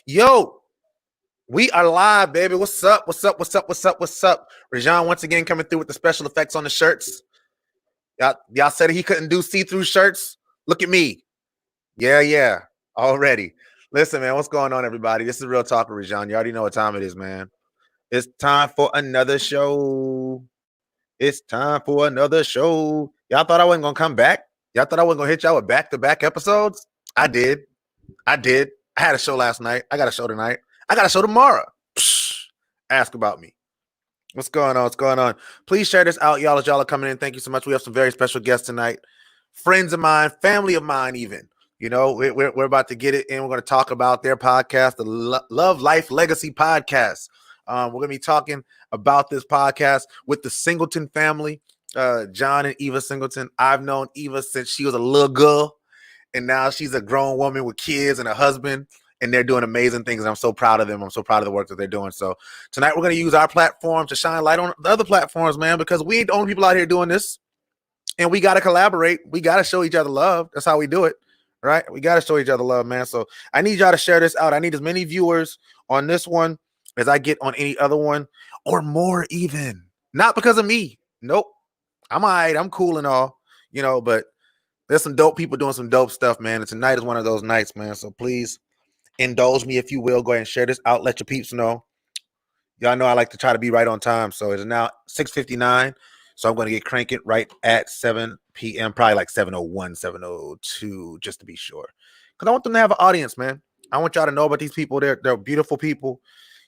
Yo, we are live, baby. What's up? What's up? What's up? What's up? What's up? Rajon once again coming through with the special effects on the shirts. Y'all said he couldn't do see-through shirts. Look at me. Yeah. Already. Listen, man, what's going on, everybody? This is Real Talk with Rajon. You already know what time it is, man. It's time for another show. It's time for another show. Y'all thought I wasn't gonna come back? Y'all thought I wasn't gonna hit y'all with back-to-back episodes? I did. I had a show last night. I got a show tonight. I got a show tomorrow. Psh, ask about me. What's going on? What's going on? Please share this out, y'all, as y'all are coming in. Thank you so much. We have some very special guests tonight. Friends of mine, family of mine, even. You know, we're about to get it in. We're going to talk about their podcast, the Love Life Legacy Podcast. We're going to be talking about this podcast with the Singleton family, John and Eva Singleton. I've known Eva since she was a little girl, and now she's a grown woman with kids and a husband. And they're doing amazing things, and I'm so proud of them. I'm so proud of the work that they're doing. So tonight we're going to use our platform to shine light on the other platforms, man, because we ain't the only people out here doing this. And we got to collaborate. We got to show each other love. That's how we do it, right? We got to show each other love, man. So I need y'all to share this out. I need as many viewers on this one as I get on any other one, or more even. Not because of me. Nope. I'm all right. I'm cool and all, you know, but there's some dope people doing some dope stuff, man. And tonight is one of those nights, man. So please indulge me, if you will. Go ahead and share this out. Let your peeps know. Y'all know I like to try to be right on time. So it is now 6:59. So I'm going to get cranking right at 7 p.m. Probably like 7:01, 7:02, just to be sure. Because I want them to have an audience, man. I want y'all to know about these people. They're beautiful people.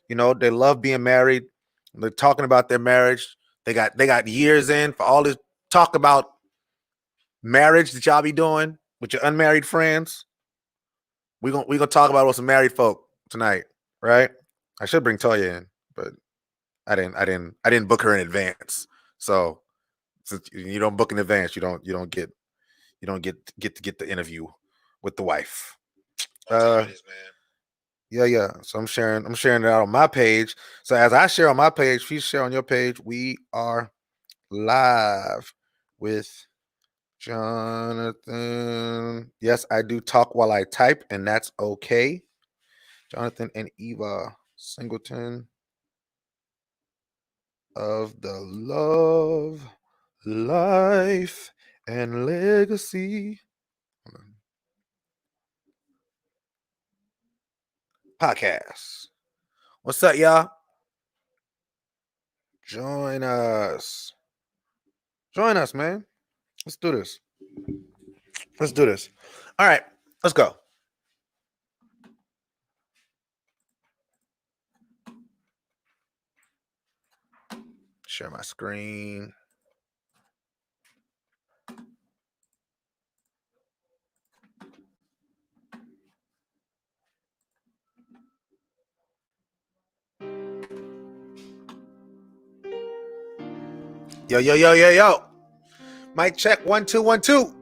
You know, they love being married. They're talking about their marriage. They got years in for all this talk about marriage that y'all be doing with your unmarried friends. We gonna talk about with some married folk tonight, right? I should bring Toya in, but I didn't book her in advance. So since you don't book in advance, you don't get to get the interview with the wife. Yeah. So I'm sharing it out on my page. So as I share on my page, please share on your page. We are live with Jonathan. Yes, I do talk while I type, and that's okay. Jonathan and Eva Singleton of the Love, Life, and Legacy podcast. What's up, y'all? Join us. Join us, man. Let's do this. All right, let's go. Share my screen. Yo. Mic check 1 2 1 2.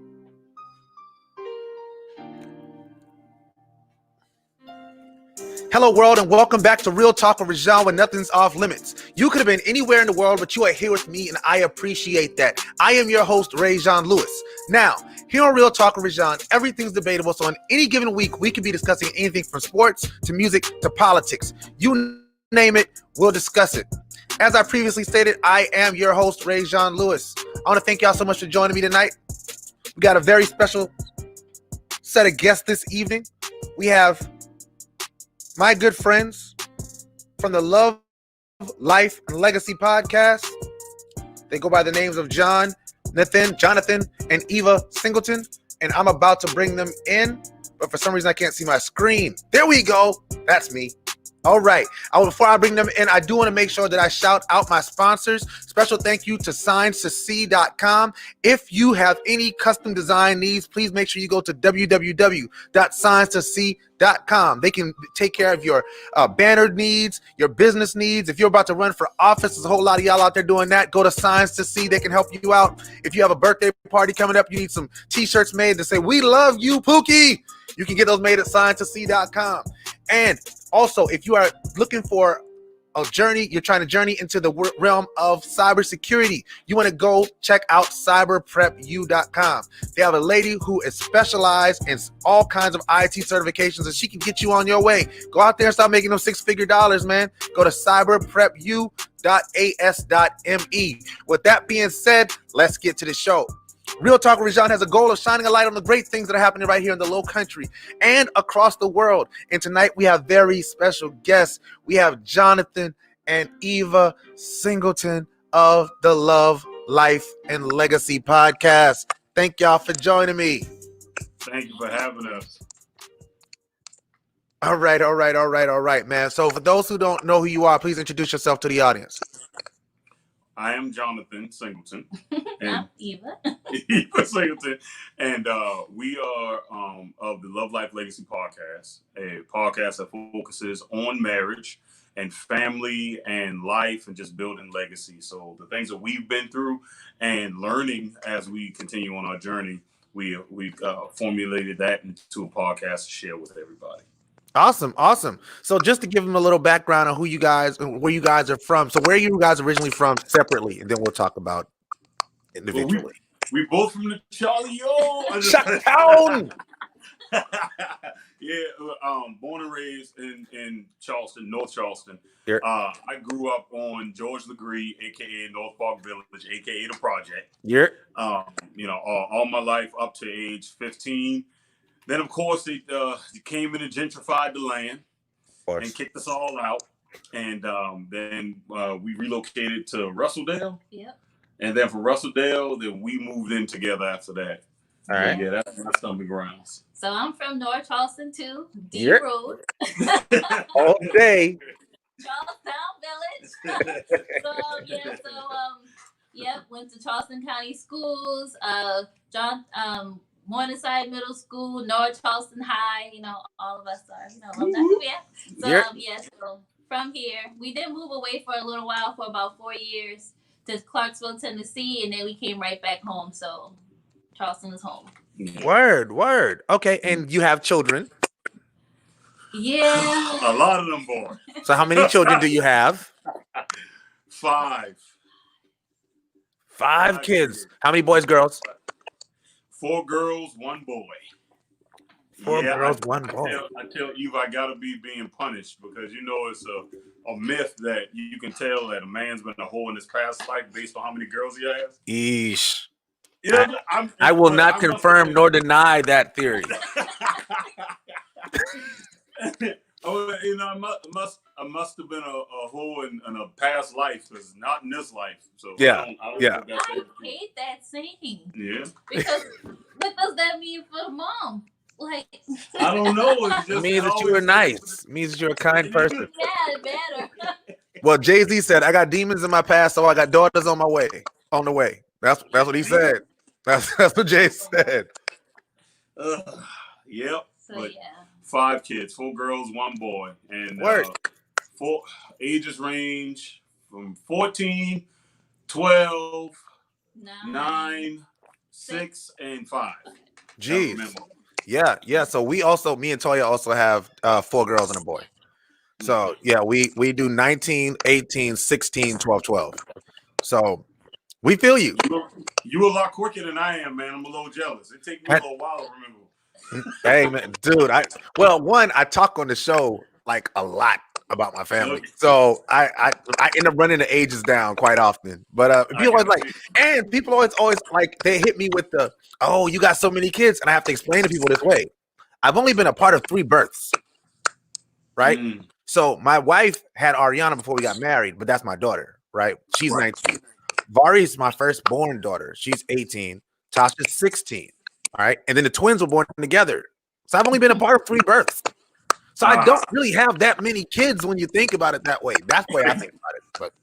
Hello, world, and welcome back to Real Talk with Rajon, where nothing's off limits. You could have been anywhere in the world, but you are here with me, and I appreciate that. I am your host, Rajon Lewis. Now, here on Real Talk with Rajon, everything's debatable, so on any given week, we could be discussing anything from sports to music to politics. You name it, we'll discuss it. As I previously stated, I am your host, Rajon Lewis. I want to thank y'all so much for joining me tonight. We got a very special set of guests this evening. We have my good friends from the Love, Life, and Legacy podcast. They go by the names of Jonathan, and Eva Singleton. And I'm about to bring them in, but for some reason I can't see my screen. There we go. That's me. All right. Before I bring them in, I do want to make sure that I shout out my sponsors. Special thank you to SignsToSee.com. If you have any custom design needs, please make sure you go to www.SignsToSee.com. They can take care of your banner needs, your business needs. If you're about to run for office, there's a whole lot of y'all out there doing that. Go to Signs to See. They can help you out. If you have a birthday party coming up, you need some t-shirts made to say, "We love you, Pookie." You can get those made at SignsToSee.com. And also, if you are looking for journey, you're trying to journey into the realm of cybersecurity, you want to go check out cyberprepu.com. They have a lady who is specialized in all kinds of IT certifications, and she can get you on your way. Go out there and start making them $6-figure dollars, man. Go to cyberprepu.as.me. With that being said, let's get to the show. Real Talk with Rajon has a goal of shining a light on the great things that are happening right here in the Low Country and across the world. And tonight we have very special guests. We have Jonathan and Eva Singleton of the Love, Life, and Legacy podcast. Thank y'all for joining me. Thank you for having us. All right, man. So for those who don't know who you are, please introduce yourself to the audience. I am Jonathan Singleton. I'm Eva. Eva Singleton. And we are of the Love, Life, Legacy podcast, a podcast that focuses on marriage and family and life and just building legacy. So the things that we've been through and learning as we continue on our journey, we formulated that into a podcast to share with everybody. Awesome. So just to give them a little background on where you guys are from. So where are you guys originally from separately, and then we'll talk about individually. Well, we both from the Charlie Town. Yeah, born and raised in Charleston, North Charleston. Here. I grew up on George LeGree, aka North Park Village, aka the Project. Yeah. All my life up to age 15. Then, of course, they came in and gentrified the land and kicked us all out. And then we relocated to Russellville. Yep. And then from Russellville, then we moved in together after that. All right. Yeah, that's my stomping grounds. So I'm from North Charleston too, D Yep. Road. All day. Charlestown Village. Went to Charleston County Schools, Morningside Middle School, North Charleston High, all of us are, that's who we are. So, so from here, we did move away for a little while, for about 4 years, to Clarksville, Tennessee, and then we came right back home, so Charleston is home. Word. Okay, and you have children? Yeah. A lot of them boys. So how many children do you have? 5. 5 kids. How many boys, girls? 4 girls, 1 boy. 4 girls, 1 boy. I tell Eva I gotta be being punished because it's a myth that you can tell that a man's been a whore in his past life based on how many girls he has. Eesh. I will not confirm nor deny that theory. I must have been a whore in a past life, because not in this life. So yeah, I hate that saying. Yeah. Because what does that mean for the mom? Like, I don't know. It means that you were nice. It means that you're a kind person. Yeah, better. Well, Jay-Z said, "I got demons in my past, so I got daughters on the way." That's what he said. That's what Jay said. Yep. So 5 kids, 4 girls, 1 boy, and 4 ages range from 14, 12, 9, 6, and 5. Jeez. Yeah. So me and Toya also have 4 girls and a boy. So yeah, we do 19, 18, 16, 12, 12. So we feel you. You a lot quicker than I am, man. I'm a little jealous. It takes me a little while to remember. Hey man, dude. I talk on the show like a lot about my family, so I end up running the ages down quite often. But people always like they hit me with the, "Oh, you got so many kids," and I have to explain to people this way. I've only been a part of 3 births, right? So my wife had Ariana before we got married, but that's my daughter, right? She's 19. Vari's my firstborn daughter. She's 18. Tasha's 16. All right. And then the twins were born together. So I've only been a part of 3 births. So I don't really have that many kids when you think about it that way. That's the way I think about it. But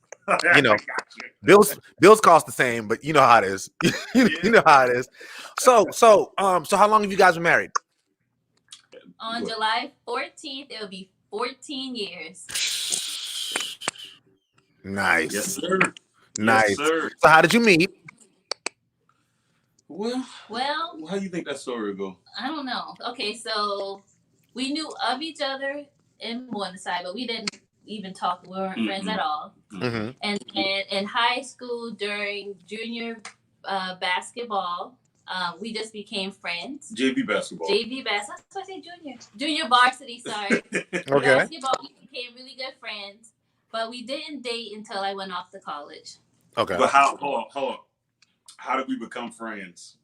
bills cost the same, but you know how it is. You know how it is. So how long have you guys been married? On July 14th, it will be 14 years. Nice. Yes, sir. Nice. Yes, sir. So how did you meet? Well, how do you think that story will go? I don't know. Okay, so we knew of each other in Morningside, but we didn't even talk. We weren't friends at all. Mm-hmm. And in high school during junior basketball, we just became friends. JV basketball. That's what I say junior. Junior varsity, sorry. Okay. Basketball, we became really good friends. But we didn't date until I went off to college. Okay. But hold on. How did we become friends?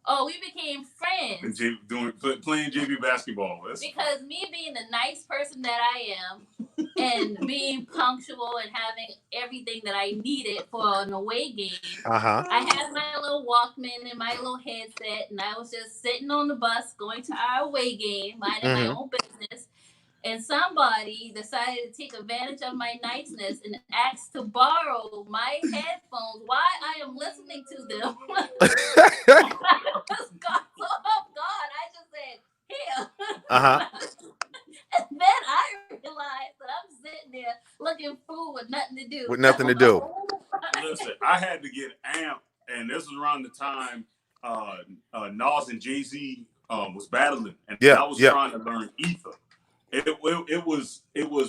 Oh, we became friends. Playing JV basketball. Because me being the nice person that I am and being punctual and having everything that I needed for an away game, I had my little Walkman and my little headset, and I was just sitting on the bus going to our away game, minding my own business. And somebody decided to take advantage of my niceness and asked to borrow my headphones while I am listening to them. I was so off guard. I just said, here. And then I realized that I'm sitting there looking fool with nothing to do. Listen, I had to get amped, and this was around the time Nas and Jay-Z was battling, and I was trying to learn Ether. It was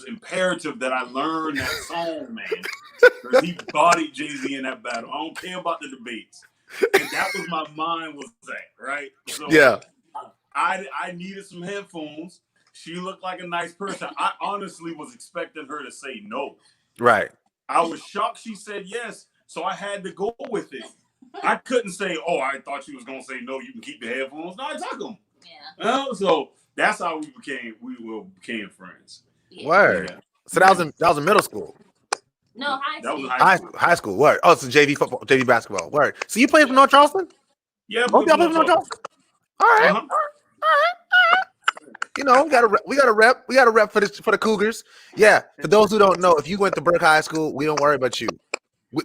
imperative that I learn that song, man. Because he bodied Jay-Z in that battle. I don't care about the debates. And that was my mind was at, right? So I needed some headphones. She looked like a nice person. I honestly was expecting her to say no. Right. I was shocked she said yes, so I had to go with it. I couldn't say, oh, I thought she was going to say no, you can keep the headphones. No, I took them. Yeah. So that's how we became friends. Word. Yeah. So that was in middle school. No, high school. That was high school. Word. Oh, it's JV football, JV basketball. Word. So you played for North Charleston? Yeah, both y'all played for North Charleston. All right. All right. You know, we got a rep for the Cougars. Yeah. For those who don't know, if you went to Burke High School, we don't worry about you.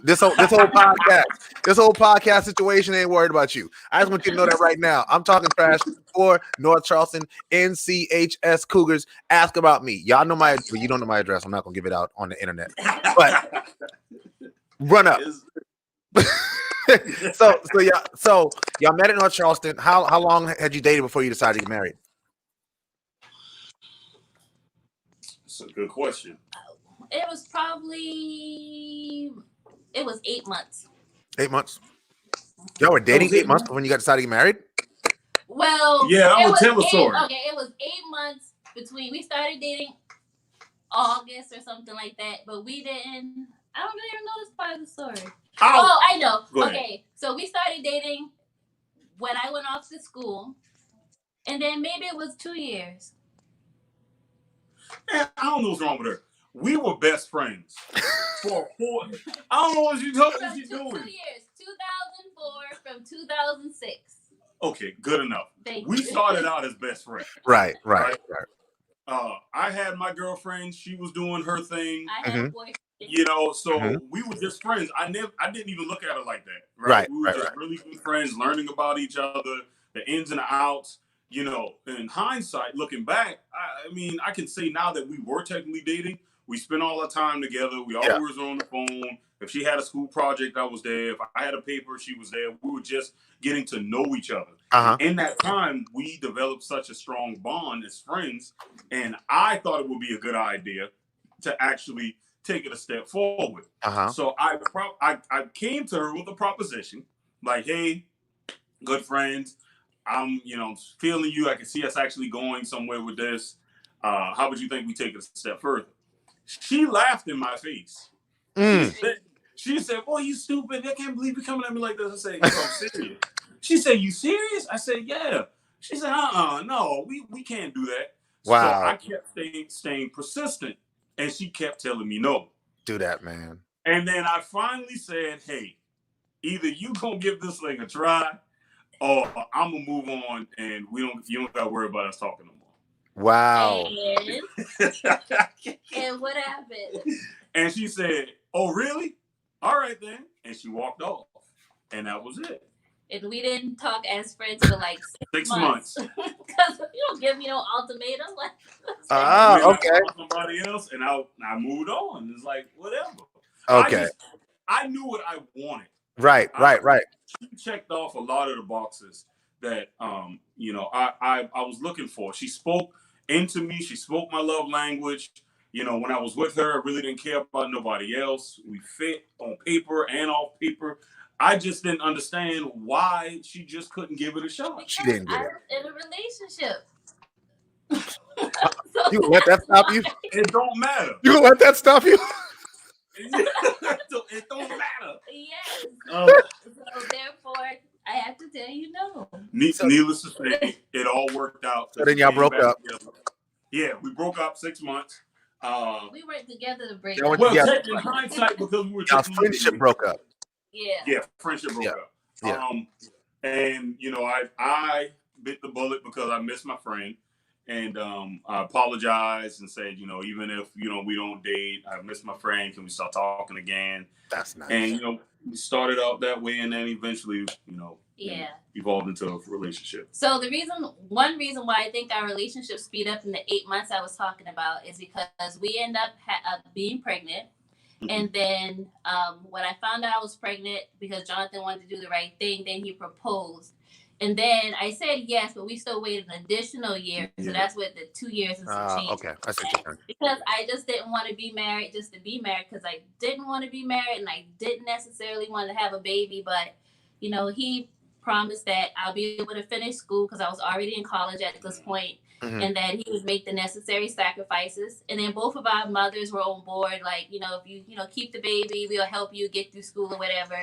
This whole podcast situation ain't worried about you. I just want you to know that right now. I'm talking trash for North Charleston NCHS Cougars. Ask about me. Y'all know my, you don't know my address. I'm not gonna give it out on the internet. But run up. so y'all met at North Charleston. How long had you dated before you decided to get married? That's a good question. It was 8 months. 8 months. Y'all were dating 8 months when you got decided to get married? Well, yeah, I will tell a story. Okay, it was 8 months between we started dating August or something like that, but we didn't. I don't really even know this part of the story. Oh, I know. Okay, so we started dating when I went off to school, and then maybe it was 2 years. Man, I don't know what's wrong with her. We were best friends for 4. I don't know what she's doing. 2 years, 2004 from 2006. Okay, good enough. We started out as best friends. Right. I had my girlfriend. She was doing her thing. I had a boyfriend. You know, so we were just friends. I didn't even look at her like that. Right. We were just really good friends, learning about each other, the ins and the outs. You know, in hindsight, looking back, I mean, I can say now that we were technically dating. We spent all our time together. We always were on the phone. If she had a school project, I was there. If I had a paper, she was there. We were just getting to know each other. In that time, we developed such a strong bond as friends. And I thought it would be a good idea to actually take it a step forward. So I came to her with a proposition like, hey, good friends, I'm, feeling you. I can see us actually going somewhere with this. How would you think we take it a step further? She laughed in my face. She said, boy, you stupid. I can't believe you're coming at me like this. I said, I'm serious. She said, you serious? I said, yeah. She said, no, we can't do that. Wow. So I kept staying persistent, and she kept telling me no. Do that, man. And then I finally said, hey, either you gonna give this thing a try, or I'm gonna move on, and you don't gotta worry about us talking no more. Wow. And what happened? And she said, oh, really? All right, then. And she walked off. And that was it. And we didn't talk as friends for like 6 months. Because you don't give me no ultimatum. Okay. Somebody else, and I moved on. It's like, whatever. Okay. I knew what I wanted. Right. She checked off a lot of the boxes that, I was looking for. She spoke into me. She spoke my love language. You know, when I was with her, I really didn't care about nobody else. We fit on paper and off paper. I just didn't understand why she just couldn't give it a shot. Because She didn't get I it. was in a relationship. You gonna let that stop you? It don't matter. You gonna let that stop you? It don't matter. Yes. Uh, So therefore, I have to tell you no. Needless to say, it all worked out. So then y'all broke up. Together. Yeah, we broke up 6 months. We weren't together to break Y'all up. went Well, together. in hindsight, because we were Y'all just friendship broke up. Yeah. Friendship broke up. Yeah. And you know, I bit the bullet because I missed my friend, and I apologized and said, you know, even if we don't date, I miss my friend. Can we start talking again? That's nice. And we started out that way, and then eventually, evolved into a relationship. So one reason why I think our relationship speed up in the 8 months I was talking about is because we end up being pregnant. And then when I found out I was pregnant, because Jonathan wanted to do the right thing, then he proposed. And then I said yes, but we still waited an additional year. So that's what the 2 years and some change. Okay, I see what you're saying. Because I just didn't want to be married just to be married, because I didn't want to be married and I didn't necessarily want to have a baby. But, he promised that I'll be able to finish school because I was already in college at this point. Mm-hmm. And that he would make the necessary sacrifices. And then both of our mothers were on board. Like, if you, keep the baby, we'll help you get through school or whatever.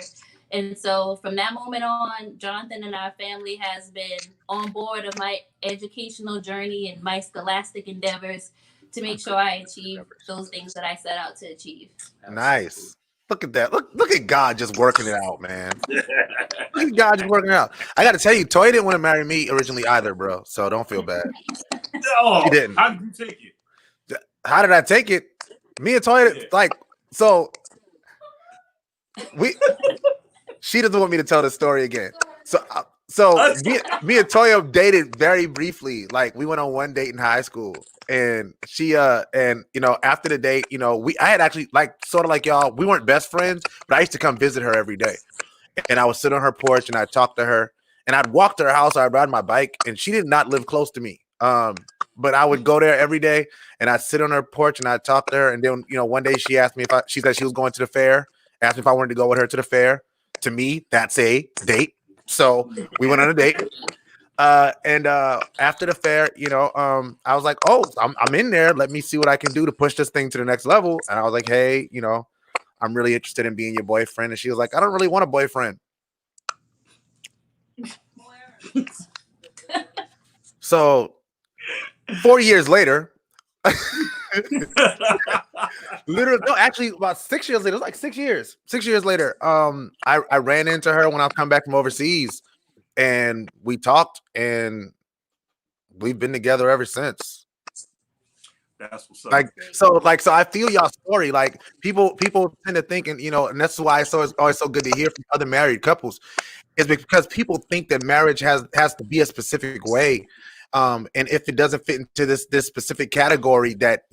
And so from that moment on, Jonathan and our family has been on board of my educational journey and my scholastic endeavors to make sure I achieve those things that I set out to achieve. Nice. Look at that. Look at God just working it out, man. Look at God just working it out. I got to tell you, Toy didn't want to marry me originally either, bro. So don't feel bad. No, he didn't. How did you take it? How did I take it? Me and Toy, she doesn't want me to tell the story again. So me and Toya dated very briefly. Like, we went on one date in high school, and she after the date, I had actually, like, sort of like y'all, we weren't best friends, but I used to come visit her every day, and I would sit on her porch and I'd talk to her, and I'd walk to her house. I'd ride my bike, and she did not live close to me. But I would go there every day, and I'd sit on her porch and I'd talk to her. And then, one day she asked me she said she was going to the fair, asked me if I wanted to go with her to the fair. To me, that's a date. So we went on a date. And after the fair, I was like, oh, I'm in there. Let me see what I can do to push this thing to the next level. And I was like, hey, I'm really interested in being your boyfriend. And she was like, I don't really want a boyfriend. So 4 years later, literally, no, actually about 6 years later, it was like 6 years. 6 years later, I ran into her when I come back from overseas, and we talked, and we've been together ever since. That's what's up. So I feel y'all's story. Like, people tend to think, and that's why it's always so good to hear from other married couples, is because people think that marriage has to be a specific way. And if it doesn't fit into this specific category, that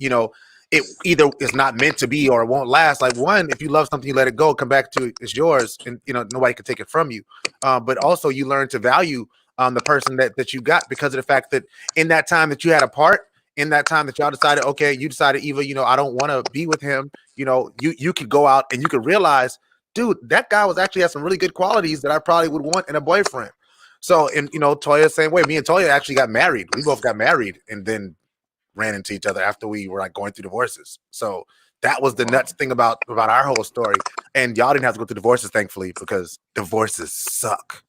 it either is not meant to be or it won't last. Like, one, if you love something, you let it go, come back to it, it's yours, and nobody can take it from you. But also, you learn to value the person that you got, because of the fact that in that time that you had apart, in that time that y'all decided, okay, you decided either I don't want to be with him. You could go out and you could realize, dude, that guy was actually had some really good qualities that I probably would want in a boyfriend. So, and Toya, same way. Me and Toya actually got married. We both got married and then ran into each other after we were like going through divorces. So that was the nuts thing about our whole story. And y'all didn't have to go through divorces, thankfully, because divorces suck.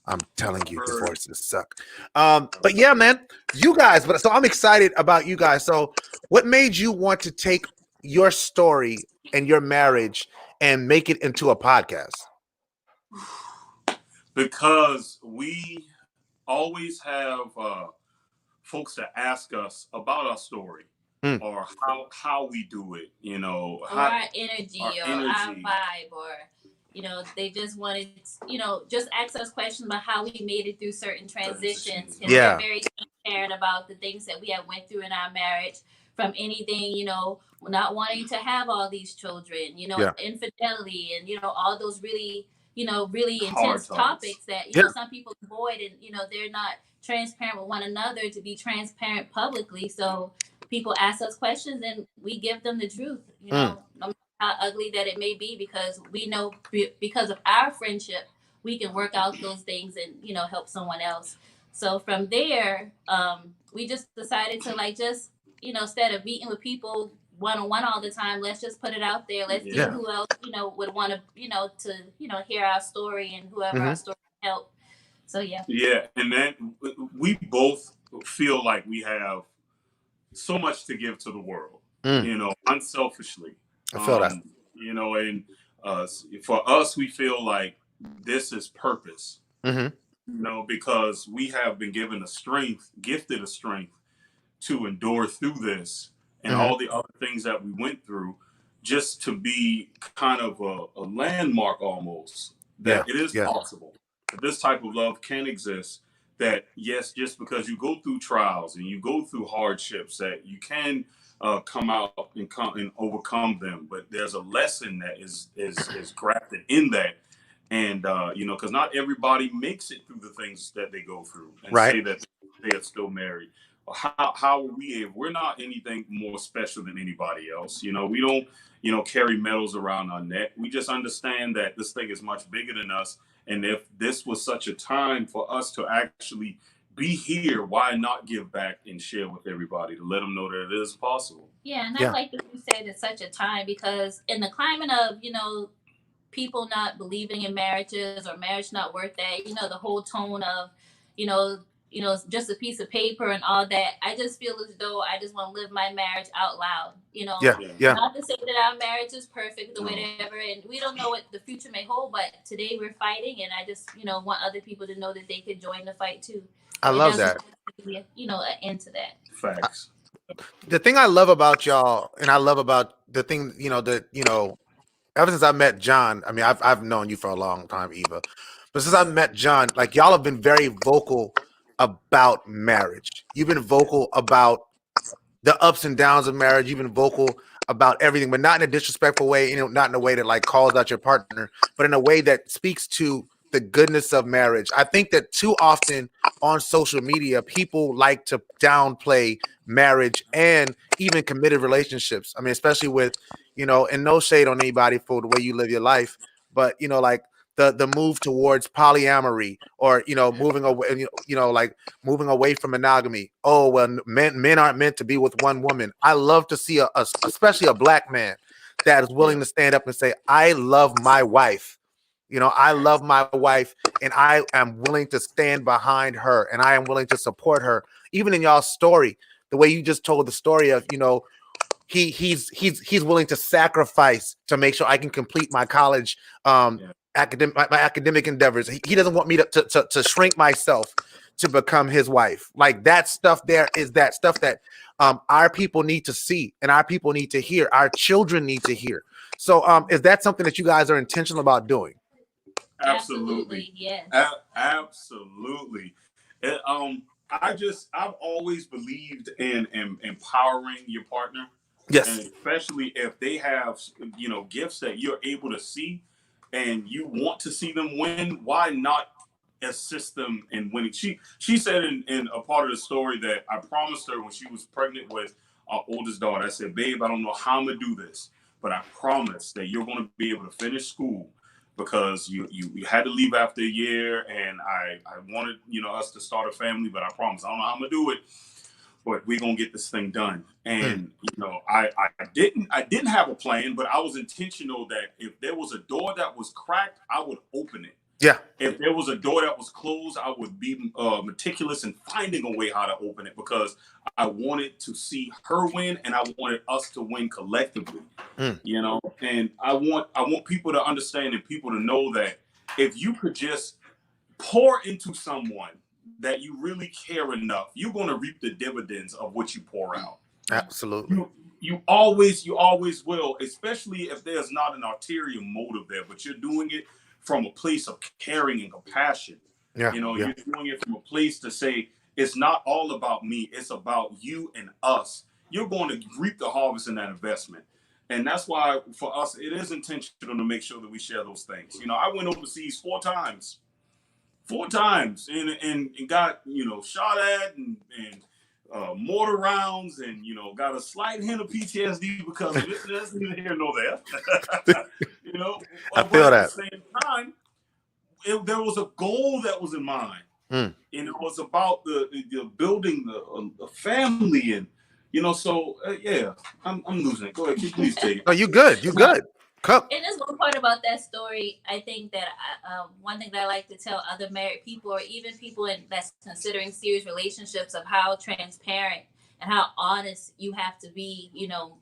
I'm telling you, divorces suck. But yeah, man, you guys. So I'm excited about you guys. So, what made you want to take your story and your marriage and make it into a podcast? Because we always have folks that ask us about our story or how we do it, or our energy, our vibe, or they just wanted, just ask us questions about how we made it through certain transitions. And we're very transparent about the things that we have went through in our marriage, from anything, not wanting to have all these children, infidelity, and all those really intense topics that some people avoid, and they're not transparent with one another to be transparent publicly. So people ask us questions and we give them the truth, you know, no matter how ugly that it may be, because we know because of our friendship, we can work out those things and, you know, help someone else. So from there, we just decided to like just, you know, instead of meeting with people one-on-one all the time, let's just put it out there. Let's see who else, you know, would want to, you know, hear our story and whoever our story help. So yeah. Yeah, and then we both feel like we have so much to give to the world, you know, unselfishly. I feel that. You know, and for us, we feel like this is purpose. You know, because we have been given a strength, gifted a strength to endure through this and all the other things that we went through, just to be kind of a landmark almost that it is possible that this type of love can exist. That yes, just because you go through trials and you go through hardships, that you can come out and come and overcome them. But there's a lesson that is grafted in that. And you know, because not everybody makes it through the things that they go through and say that they are still married. How are we able? We're not anything more special than anybody else. You know, we don't, you know, carry medals around our neck. We just understand that this thing is much bigger than us. And if this was such a time for us to actually be here, why not give back and share with everybody to let them know that it is possible? Yeah, and I like that you said it's such a time, because in the climate of, you know, people not believing in marriages or marriage not worth that, you know, the whole tone of, you know, just a piece of paper and all that. I just feel as though I just want to live my marriage out loud, you know. Not to say that our marriage is perfect or whatever, and we don't know what the future may hold, but today we're fighting, and I just, you know, want other people to know that they could join the fight too. I love that. You know, an end to that. Facts. The thing I love about y'all, and I love about the thing, you know, that, you know, ever since I met John, I mean, I've known you for a long time, Eva, but since I met John, like, y'all have been very vocal about marriage. You've been vocal about the ups and downs of marriage. You've been vocal about everything, but not in a disrespectful way, you know, not in a way that like calls out your partner, but in a way that speaks to the goodness of marriage. I think that too often on social media, people like to downplay marriage and even committed relationships. I mean, especially with, you know, and no shade on anybody for the way you live your life, but, you know, like the move towards polyamory, or, you know, moving away, you know, like moving away from monogamy. Oh, well, men aren't meant to be with one woman. I love to see especially a black man that is willing to stand up and say, I love my wife. You know, I love my wife, and I am willing to stand behind her, and I am willing to support her. Even in y'all's story, the way you just told the story of, you know, he's willing to sacrifice to make sure I can complete my college academic endeavors. He doesn't want me to shrink myself to become his wife. Like, that stuff there is that stuff that our people need to see, and our people need to hear. Our children need to hear. So is that something that you guys are intentional about doing? Absolutely. Yes. Absolutely. I've always believed in empowering your partner. Yes. And especially if they have, you know, gifts that you're able to see and you want to see them win, why not assist them in winning? She said in a part of the story that I promised her when she was pregnant with our oldest daughter, I said, babe, I don't know how I'm going to do this, but I promise that you're going to be able to finish school, because you had to leave after a year, and I wanted, you know, us to start a family, but I promise I don't know how I'm gonna do it, but we're gonna get this thing done. And you know, I didn't have a plan, but I was intentional that if there was a door that was cracked, I would open it. Yeah. If there was a door that was closed, I would be meticulous in finding a way how to open it, because I wanted to see her win, and I wanted us to win collectively. You know, and I want people to understand and people to know that if you could just pour into someone that you really care enough, you're going to reap the dividends of what you pour out. Absolutely. You always will, especially if there's not an ulterior motive there, but you're doing it from a place of caring and compassion. You know, you're doing it from a place to say, it's not all about me, it's about you and us. You're going to reap the harvest in that investment. And that's why for us, it is intentional to make sure that we share those things. You know, I went overseas 4 times and got, you know, shot at and mortar rounds and, you know, got a slight hint of PTSD because of it. That's neither here nor there. You know, I but feel at that. the same time, there was a goal that was in mind. Mm. And it was about the building the family, and you know, so yeah, I'm losing it. Go ahead, please take it. No, you good. You good. Come. And there's one part about that story. I think that one thing that I like to tell other married people, or even people that's considering serious relationships, of how transparent and how honest you have to be, you know,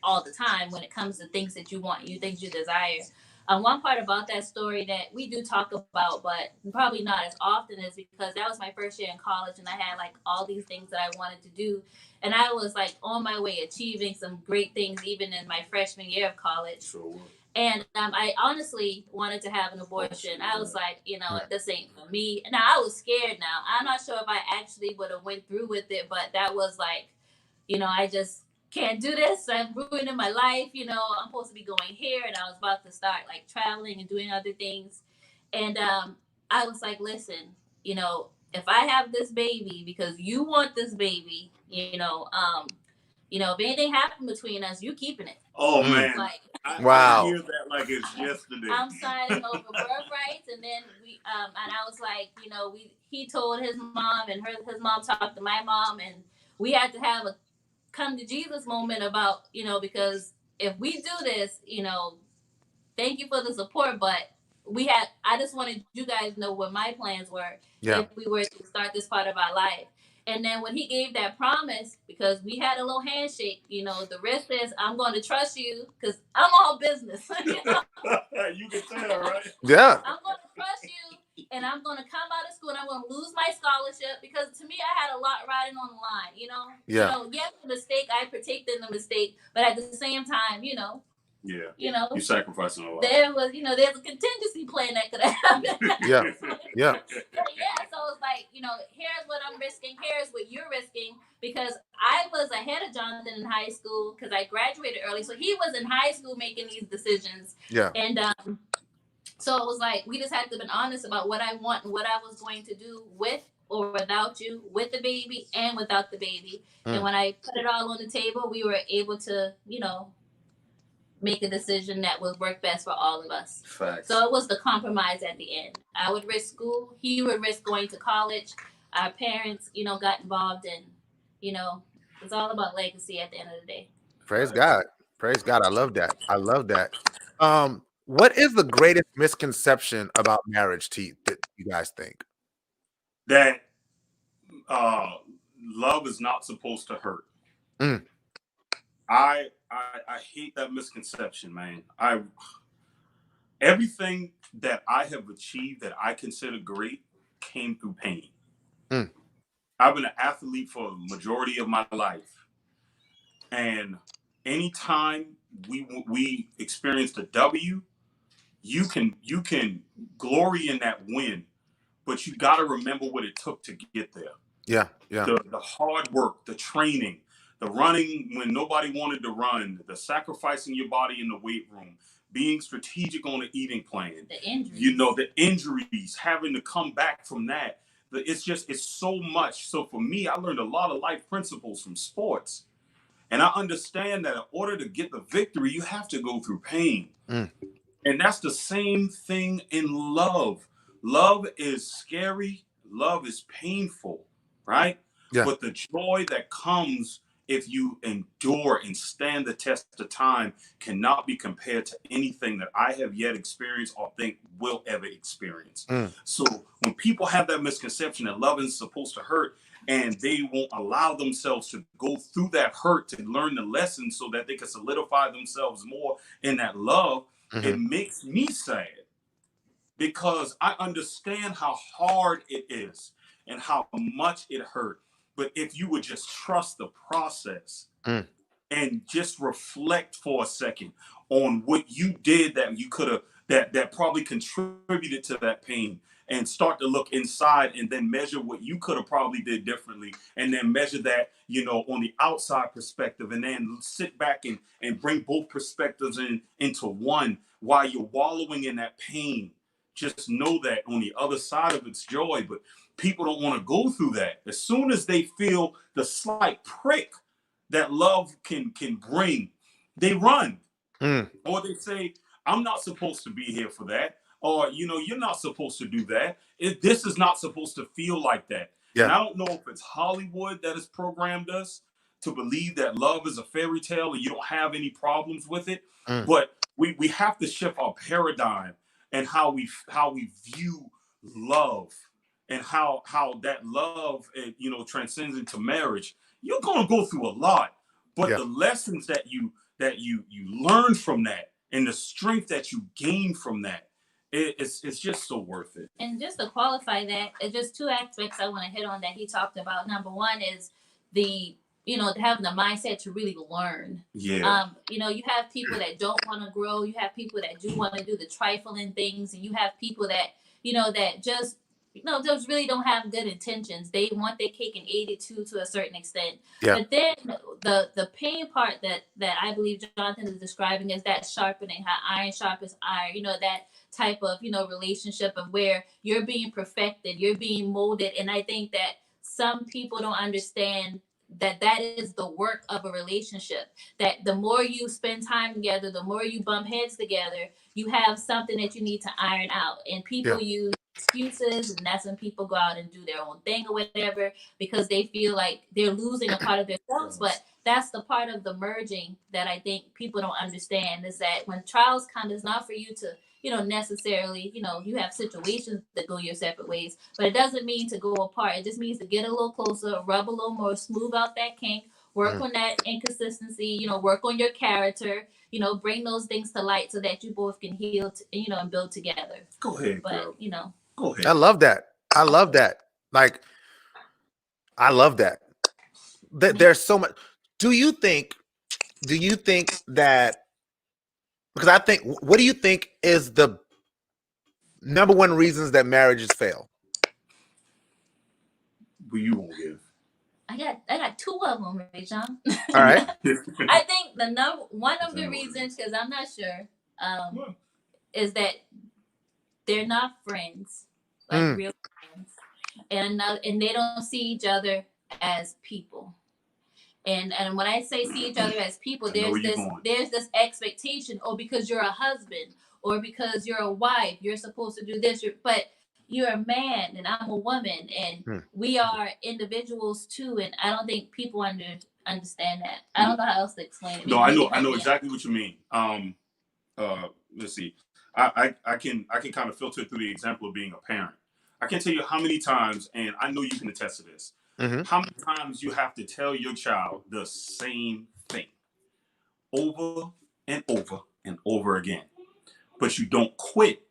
all the time when it comes to things that you want, things you desire. One part about that story that we do talk about, but probably not as often, is because that was my first year in college, and I had like all these things that I wanted to do, and I was like on my way achieving some great things even in my freshman year of college. Sure. And I honestly wanted to have an abortion. I was like, you know, this ain't for me. Now I was scared. Now I'm not sure if I actually would have went through with it, but that was like, you know, I just can't do this. I'm ruining my life. You know, I'm supposed to be going here, and I was about to start like traveling and doing other things. And I was like, listen, you know, if I have this baby because you want this baby, if anything happened between us, you keeping it. Oh man, like, I hear that like it's yesterday. I'm signing over birth rights, and then we and I was like, you know, he told his mom, and his mom talked to my mom, and we had to have a come to Jesus moment about, you know, because if we do this, you know, thank you for the support, but I just wanted you guys to know what my plans were if we were to start this part of our life. And then when he gave that promise, because we had a little handshake, you know, the risk is I'm going to trust you because I'm all business. You know? You can tell, right? Yeah. I'm going to trust you, and I'm going to come out of school, and I'm going to lose my scholarship, because to me, I had a lot riding on the line, you know? Yeah. You know, yes, the mistake, I partake in the mistake, but at the same time, you know, you're sacrificing a lot. There was, you know, there's a contingency plan that could have happened. Yeah. So it's like, you know, here's what I'm risking, here's what you're risking, because I was ahead of Jonathan in high school because I graduated early. So he was in high school making these decisions. Yeah. And so it was like, we just had to be honest about what I want and what I was going to do with or without you, with the baby and without the baby. And when I put it all on the table, we were able to, you know, make a decision that would work best for all of us. Facts. So it was the compromise at the end. I would risk school. He would risk going to college. Our parents, you know, got involved, and, you know, it's all about legacy at the end of the day. Praise God. Praise God. I love that. I love that. What is the greatest misconception about marriage that you guys think? That love is not supposed to hurt. I hate that misconception, man. Everything that I have achieved that I consider great came through pain. I've been an athlete for the majority of my life, and anytime we experienced a W, you can glory in that win, but you got to remember what it took to get there. Yeah. The hard work, the training, the running when nobody wanted to run, the sacrificing your body in the weight room, being strategic on the eating plan. The injuries. You know, the injuries, having to come back from that. It's so much. So for me, I learned a lot of life principles from sports. And I understand that in order to get the victory, you have to go through pain. And that's the same thing in love. Love is scary. Love is painful, right? Yeah. But the joy that comes if you endure and stand the test of time cannot be compared to anything that I have yet experienced or think will ever experience. So when people have that misconception that love is supposed to hurt, and they won't allow themselves to go through that hurt to learn the lesson so that they can solidify themselves more in that love, it makes me sad, because I understand how hard it is and how much it hurt. But if you would just trust the process and just reflect for a second on what you did that you could have, that probably contributed to that pain, and start to look inside and then measure what you could have probably did differently, and then measure that, you know, on the outside perspective, and then sit back and bring both perspectives into one while you're wallowing in that pain. just know that on the other side of it's joy, but people don't want to go through that. As soon as they feel the slight prick that love can bring, they run. Or they say, I'm not supposed to be here for that. Or, you're not supposed to do that. This is not supposed to feel like that. Yeah. And I don't know if it's Hollywood that has programmed us to believe that love is a fairy tale and you don't have any problems with it. But we have to shift our paradigm and how we view love, and how that love, transcends into marriage. You're going to go through a lot, but the lessons that you learn from that and the strength that you gain from that, it's just so worth it. And just to qualify that, it's just two aspects I want to hit on that he talked about. Number one is the having the mindset to really learn. Yeah. You have people that don't want to grow. You have people that do want to do the trifling things, and you have people that that just really don't have good intentions. They want their cake and eat it too, to a certain extent. Yeah. But then the pain part that I believe Jonathan is describing is that sharpening, how iron sharpens iron. That type of relationship of where you're being perfected, you're being molded, and I think that some people don't understand that is the work of a relationship. That the more you spend time together, the more you bump heads together, you have something that you need to iron out. And people use excuses, and that's when people go out and do their own thing or whatever, because they feel like they're losing a part of themselves. But that's the part of the merging that I think people don't understand, is that when trials come, it's not for you to necessarily, you have situations that go your separate ways, but it doesn't mean to go apart. It just means to get a little closer, rub a little more, smooth out that kink, work on that inconsistency, work on your character, bring those things to light so that you both can heal, and build together. Go ahead, but girl. Go ahead. I love that. I love that. Like, I love that. There's so much. Do you think that, because I think, what do you think is the number one reasons that marriages fail? Well, you won't give. I got two of them, right, John? All right. I think one of the reasons, because I'm not sure, is that they're not friends, like real friends, and they don't see each other as people. And when I say see each other as people, there's this expectation, because you're a husband, or because you're a wife, you're supposed to do this. But you're a man and I'm a woman, and we are individuals too. And I don't think people understand that. I don't know how else to explain it. No, I know exactly what you mean. Let's see. I can kind of filter through the example of being a parent. I can tell you how many times, and I know you can attest to this, how many times you have to tell your child the same thing over and over and over again, but you don't quit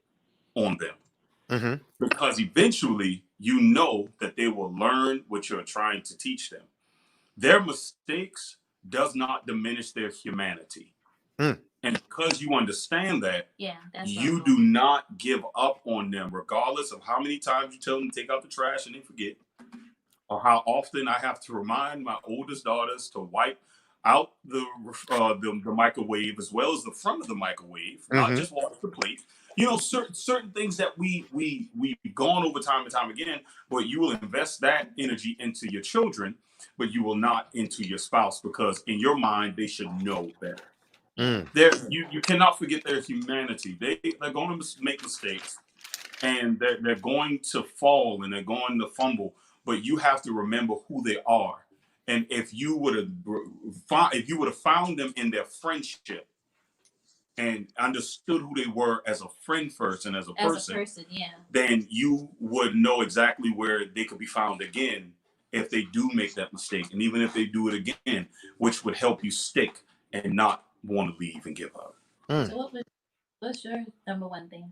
on them, because eventually you know that they will learn what you're trying to teach them. Their mistakes does not diminish their humanity. And because you understand that, you do not give up on them, regardless of how many times you tell them to take out the trash and they forget, or how often I have to remind my oldest daughters to wipe out the microwave as well as the front of the microwave, not just wash the plate. Certain things that we've gone over time and time again, but you will invest that energy into your children, but you will not into your spouse, because in your mind they should know better. You cannot forget their humanity. They're going to make mistakes, and they're going to fall, and they're going to fumble, but you have to remember who they are. And if you would have found them in their friendship and understood who they were as a friend first and as a person, then you would know exactly where they could be found again if they do make that mistake, and even if they do it again, which would help you stick and not want to leave and give up. So what's your number one thing?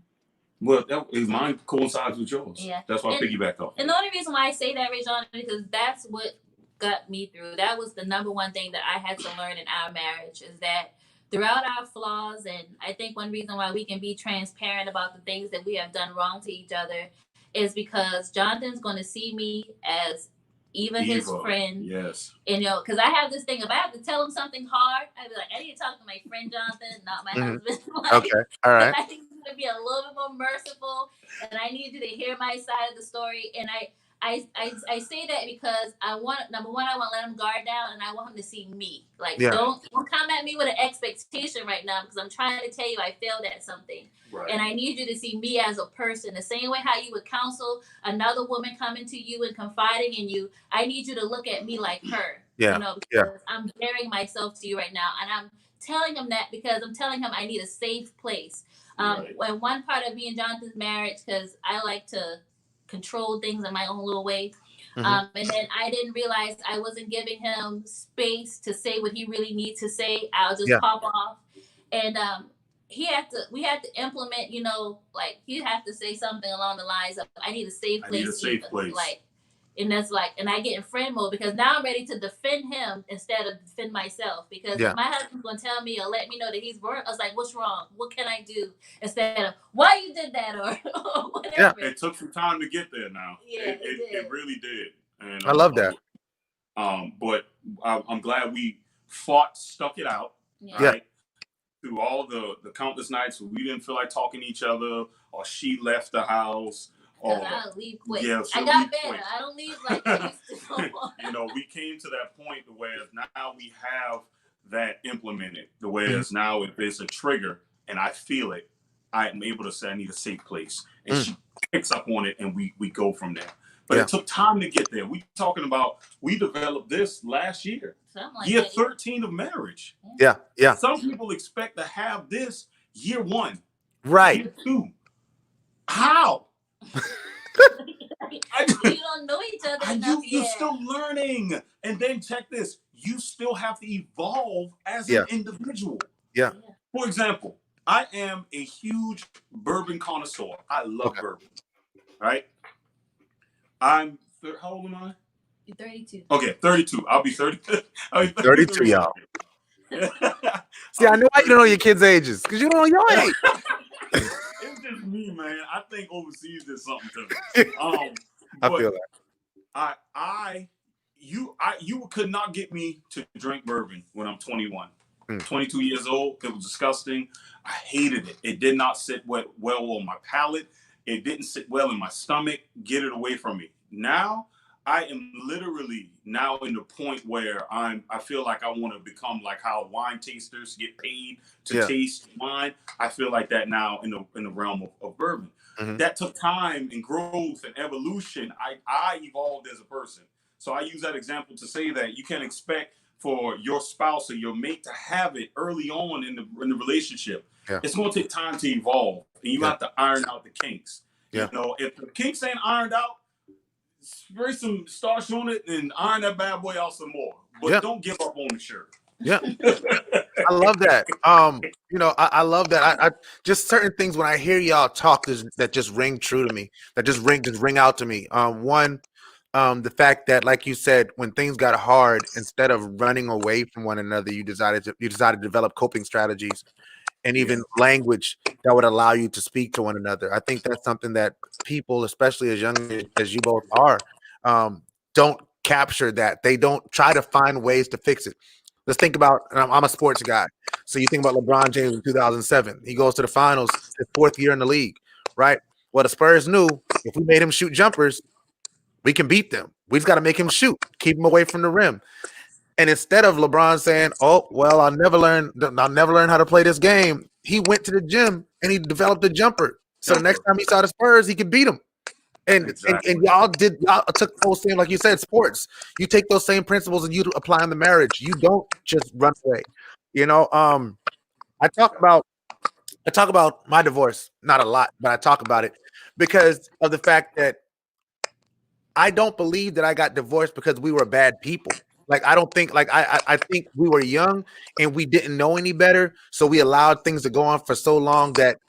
Well, mine coincides with yours. Yeah. That's why I piggyback off. And the only reason why I say that, Rajon, is because that's what got me through. That was the number one thing that I had to learn in our marriage, is that throughout our flaws, and I think one reason why we can be transparent about the things that we have done wrong to each other is because Jonathan's going to see me as even his friend. Yes. And because I have this thing, if I have to tell him something hard, I'd be like, I need to talk to my friend Jonathan, not my husband. Okay. All right. I think he's going to be a little bit more merciful. and I need you to hear my side of the story. And I say that because I want, number one, I want to let him guard down, and I want him to see me. Like, Yeah. don't come at me with an expectation right now, because I'm trying to tell you I failed at something. Right. And I need you to see me as a person. The same way how you would counsel another woman coming to you and confiding in you, I need you to look at me like her. Yeah. You know, because I'm bearing myself to you right now. And I'm telling him that because I'm telling him I need a safe place. Right. And one part of me and Jonathan's marriage, because I like to control things in my own little way. And then I didn't realize I wasn't giving him space to say what he really needs to say. I'll just pop off. And we had to implement, you know, like he'd have to say something along the lines of, I need a safe place. I need a safe place. Like, and that's like, and I get in friend mode because now I'm ready to defend him instead of defend myself. Because if my husband's gonna tell me or let me know that he's wrong, I was like, what's wrong? What can I do? Instead of why you did that or whatever. It took some time to get there now. Yeah, it really did. And I love that. But I'm glad we stuck it out. Yeah. Right? Through all the countless nights where we didn't feel like talking to each other, or she left the house. I leave quick. Yeah, I got better. I don't leave like I used to. You know, we came to that point where now we have that implemented. The way is now, if there's a trigger and I feel it, I am able to say I need a safe place, and she picks up on it, and we go from there. But it took time to get there. We developed this last year, Like year 13 of marriage. Yeah. Some people expect to have this year 1, Right. year 2. How? You don't know each other enough You're yet. still learning. And then check this. You still have to evolve as an individual. Yeah. For example, I am a huge bourbon connoisseur. I love bourbon. Right? How old am I? You're 32. Okay, 32. I'll be 30. 32, y'all. See, I know why you don't know your kids' ages, because you don't know your age. It's just me, man. I think overseas did something to me. I feel that. You could not get me to drink bourbon when I'm 21. 22 years old. It was disgusting. I hated it. It did not sit well on my palate. It didn't sit well in my stomach. Get it away from me. Now, I am literally now in the point where I feel like I want to become like how wine tasters get paid to taste wine. I feel like that now in the realm of bourbon. That took time and growth and evolution. I evolved as a person. So I use that example to say that you can't expect for your spouse or your mate to have it early on in the relationship. Yeah. It's going to take time to evolve, and you have to iron out the kinks. Yeah. You know, if the kinks ain't ironed out, spray some starch on it and iron that bad boy out some more. But don't give up on the shirt. Yeah. I love that. You know, I love that. I just certain things when I hear y'all talk that just ring true to me, that just ring out to me. One, the fact that, like you said, when things got hard, instead of running away from one another, you decided to develop coping strategies and even language that would allow you to speak to one another. I think that's something that people, especially as young as you both are, don't capture that. They don't try to find ways to fix it. Let's think about, I'm a sports guy. So you think about LeBron James in 2007. He goes to the finals, his 4th year in the league, right? Well, the Spurs knew if we made him shoot jumpers, we can beat them. We just got to make him shoot, keep him away from the rim. And instead of LeBron saying, "Oh, well, I'll never learn how to play this game," he went to the gym and he developed a jumper. So the next time he saw the Spurs, he could beat them. And y'all took those same, like you said, sports. You take those same principles and you apply them to marriage. You don't just run away. You know, I talk about my divorce, not a lot, but I talk about it because of the fact that I don't believe that I got divorced because we were bad people. Like, I don't think, like, I think we were young and we didn't know any better. So we allowed things to go on for so long that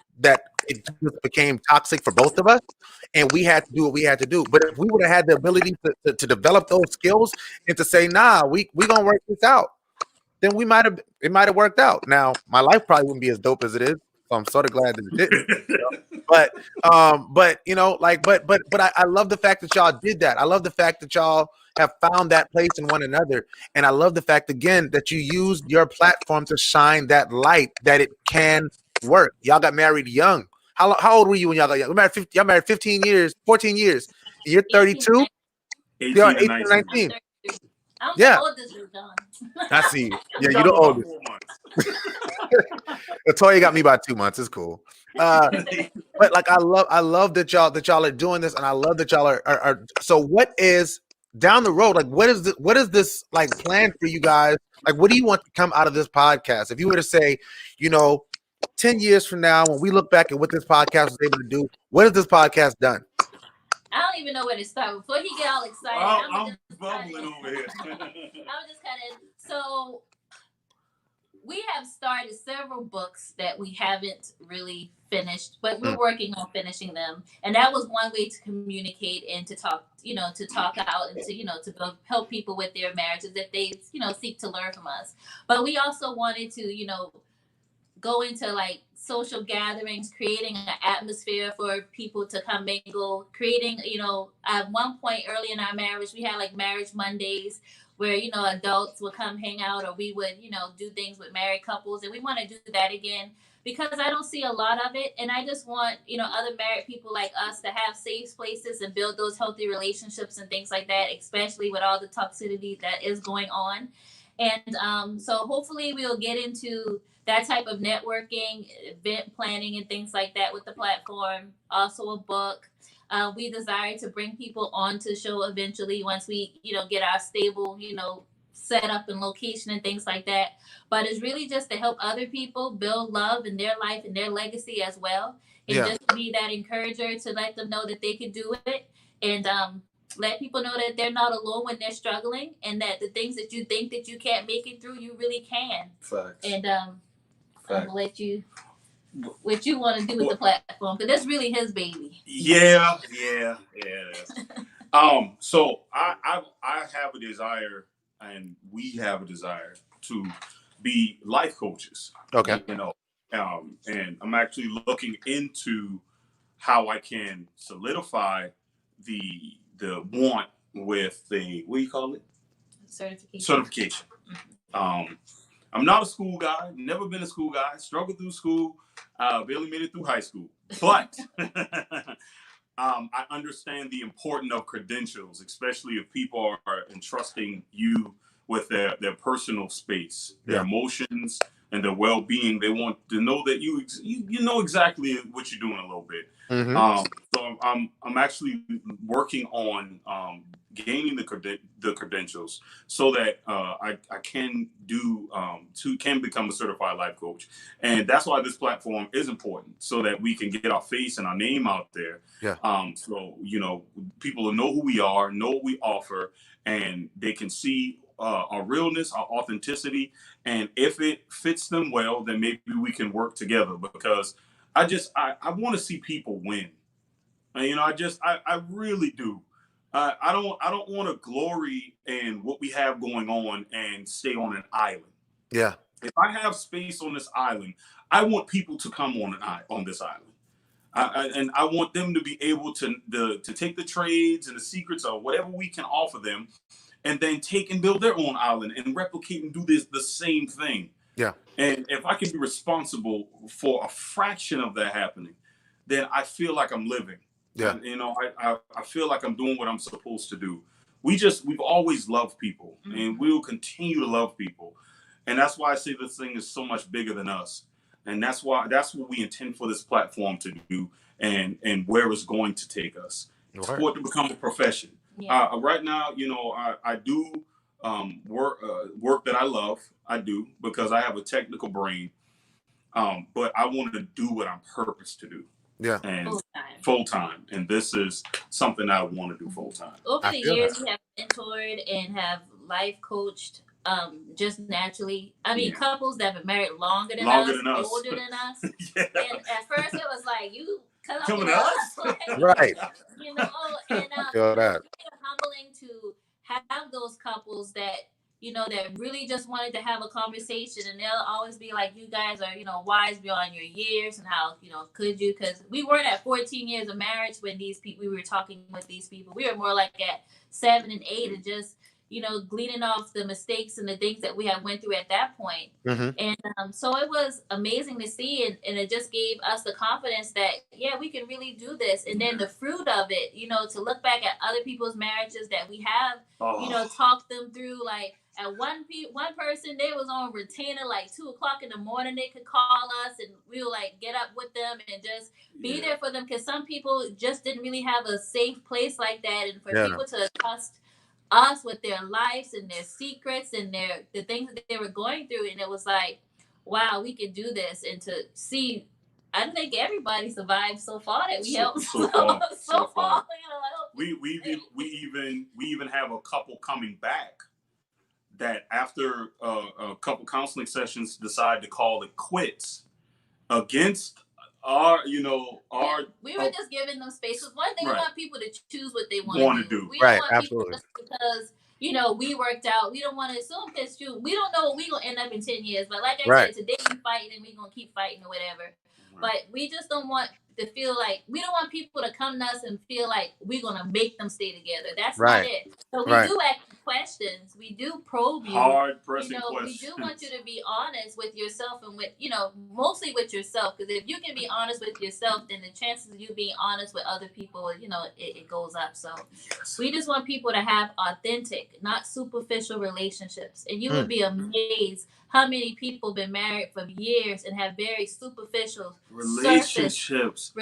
it just became toxic for both of us. And we had to do what we had to do. But if we would have had the ability to develop those skills and to say, nah, we going to work this out, then it might have worked out. Now, my life probably wouldn't be as dope as it is. So I'm sort of glad that it didn't. You know? But you know, like, but I love the fact that y'all did that. I love the fact that y'all have found that place in one another. And I love the fact, again, that you used your platform to shine that light that it can work. Y'all got married young. How old were you when y'all got young? Y'all married 15 years, 14 years. And you're 32. 18 and 18 19. 19. I'm Yeah. the oldest, John. I see. Yeah, You you're got the me about oldest. 4 months. Latoya got me by 2 months. It's cool. But like I love that y'all are doing this, and I love that y'all are. So what is down the road? Like what is this like plan for you guys? Like what do you want to come out of this podcast? If you were to say, 10 years from now, when we look back at what this podcast was able to do, what has this podcast done? I don't even know where to start. Before he get all excited, I'm bubbling over here. I'm just kind of so. We have started several books that we haven't really finished, but we're working on finishing them. And that was one way to communicate and to talk, to talk out and to help people with their marriages if they, seek to learn from us. But we also wanted to, go into like social gatherings, creating an atmosphere for people to come mingle, creating, at one point early in our marriage, we had like marriage Mondays where, adults would come hang out, or we would, do things with married couples. And we want to do that again because I don't see a lot of it. And I just want, other married people like us to have safe places and build those healthy relationships and things like that, especially with all the toxicity that is going on. And so hopefully we'll get into that type of networking, event planning, and things like that with the platform. Also a book. We desire to bring people onto the show eventually once we, get our stable, set up and location and things like that. But it's really just to help other people build love in their life and their legacy as well. And just to be that encourager to let them know that they can do it. And let people know that they're not alone when they're struggling, and that the things that you think that you can't make it through, you really can. Facts. And I'm gonna let you what you want to do with the platform, because that's really his baby. Yeah. So I have a desire, and we have a desire to be life coaches. Okay. And I'm actually looking into how I can solidify the want with the, what do you call it? Certification. I'm not a school guy, never been a school guy, struggled through school, barely made it through high school. But I understand the importance of credentials, especially if people are entrusting you with their personal space, their emotions, and their well-being. They want to know that you know exactly what you're doing a little bit. Mm-hmm. So I'm actually working on gaining the credentials so that I can can become a certified life coach. And that's why this platform is important, so that we can get our face and our name out there. Yeah. So people will know who we are, know what we offer, and they can see our realness, our authenticity, and if it fits them well, then maybe we can work together. Because I want to see people win. And, I really do. I don't want to glory in what we have going on and stay on an island. Yeah. If I have space on this island, I want people to come on this island. And I want them to be able to take the trades and the secrets of whatever we can offer them, and then take and build their own island and replicate and do the same thing. Yeah. And if I can be responsible for a fraction of that happening, then I feel like I'm living. Yeah. And, I feel like I'm doing what I'm supposed to do. We've always loved people, and we will continue to love people. And that's why I say this thing is so much bigger than us. And that's what we intend for this platform to do, and where it's going to take us. Right. For it to become a profession. Yeah. Right now, I do work that I love. I do, because I have a technical brain. But I want to do what I'm purposed to do. Yeah. And full time. And this is something I want to do full time. Over the years, we have mentored and have life coached just naturally. I mean, couples that have been married longer than us, older than us. Yeah. And at first it was like, you coming to us? Like, right. And feel that. It's humbling to have those couples that, that really just wanted to have a conversation, and they'll always be like, you guys are, wise beyond your years, and how, could you? Because we weren't at 14 years of marriage when we were talking with these people. We were more like at 7 and 8, and just, gleaning off the mistakes and the things that we have went through at that point. And so it was amazing to see, and it just gave us the confidence that, yeah, we can really do this. And then the fruit of it, to look back at other people's marriages that we have, talked them through. Like at one person, they was on retainer like 2:00 in the morning. They could call us, and we would like get up with them and just be there for them, because some people just didn't really have a safe place like that, and for people to trust us with their lives and their secrets and the things that they were going through. And it was like, wow, we could do this. And to see, I think everybody survived so far that we helped so far. We even have a couple coming back that after a couple counseling sessions decide to call it quits against we were just giving them space. One thing, we want people to choose what they want to do. We don't want people just because we worked out. We don't want to assume because we don't know what we're gonna end up in 10 years. But like I said, today we fighting and we're gonna keep fighting or whatever. But we just don't want to feel like, we don't want people to come to us and feel like we're gonna make them stay together. That's not it. So we do ask questions. We do probe you. Hard pressing questions. We do want you to be honest with yourself and with, mostly with yourself. Because if you can be honest with yourself, then the chances of you being honest with other people, it goes up. So we just want people to have authentic, not superficial relationships. And you would be amazed how many people been married for years and have very superficial relationships.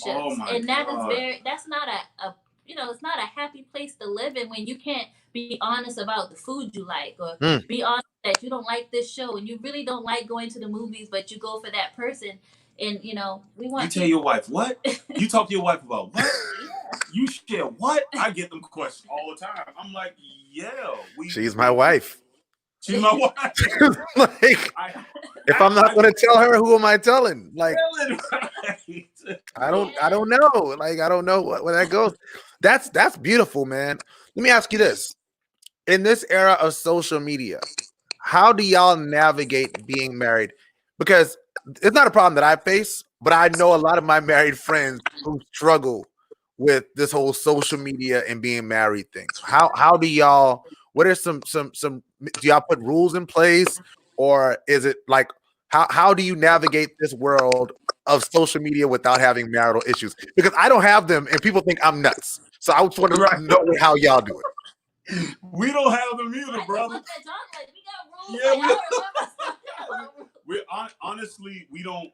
Oh my and that God. That's not a it's not a happy place to live in when you can't be honest about the food you like, or be honest that you don't like this show and you really don't like going to the movies, but you go for that person. And we want you tell your wife what? You talk to your wife about what? You share what? I get them questions all the time. I'm like, she's my wife. She's my wife. If I'm not going to tell her, who am I telling? Like, I don't know. Like, I don't know where that goes. That's beautiful, man. Let me ask you this. In this era of social media, how do y'all navigate being married? Because it's not a problem that I face, but I know a lot of my married friends who struggle with this whole social media and being married thing. How do y'all, what are some do y'all put rules in place, or is it like, how do you navigate this world of social media without having marital issues? Because I don't have them and people think I'm nuts. So I just want to know how y'all do it. We don't have them either, brother. Honestly, we don't,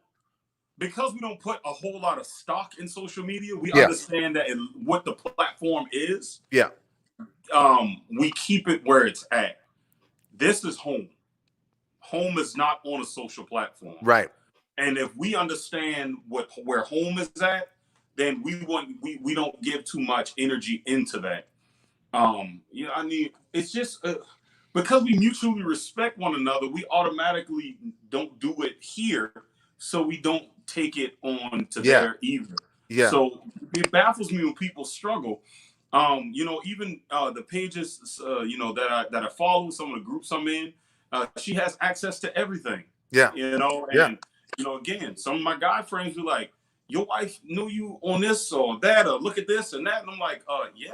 because we don't put a whole lot of stock in social media. We understand that what the platform is. Yeah. We keep it where it's at. This is home. Home is not on a social platform. Right. And if we understand where home is at, then we don't give too much energy into that. It's just because we mutually respect one another, we automatically don't do it here, so we don't take it on to there either. Yeah. So it baffles me when people struggle. Even the pages, that I follow, some of the groups I'm in, she has access to everything. Yeah. Again, some of my guy friends be like, your wife knew you on this or that, or look at this and that. And I'm like, yeah.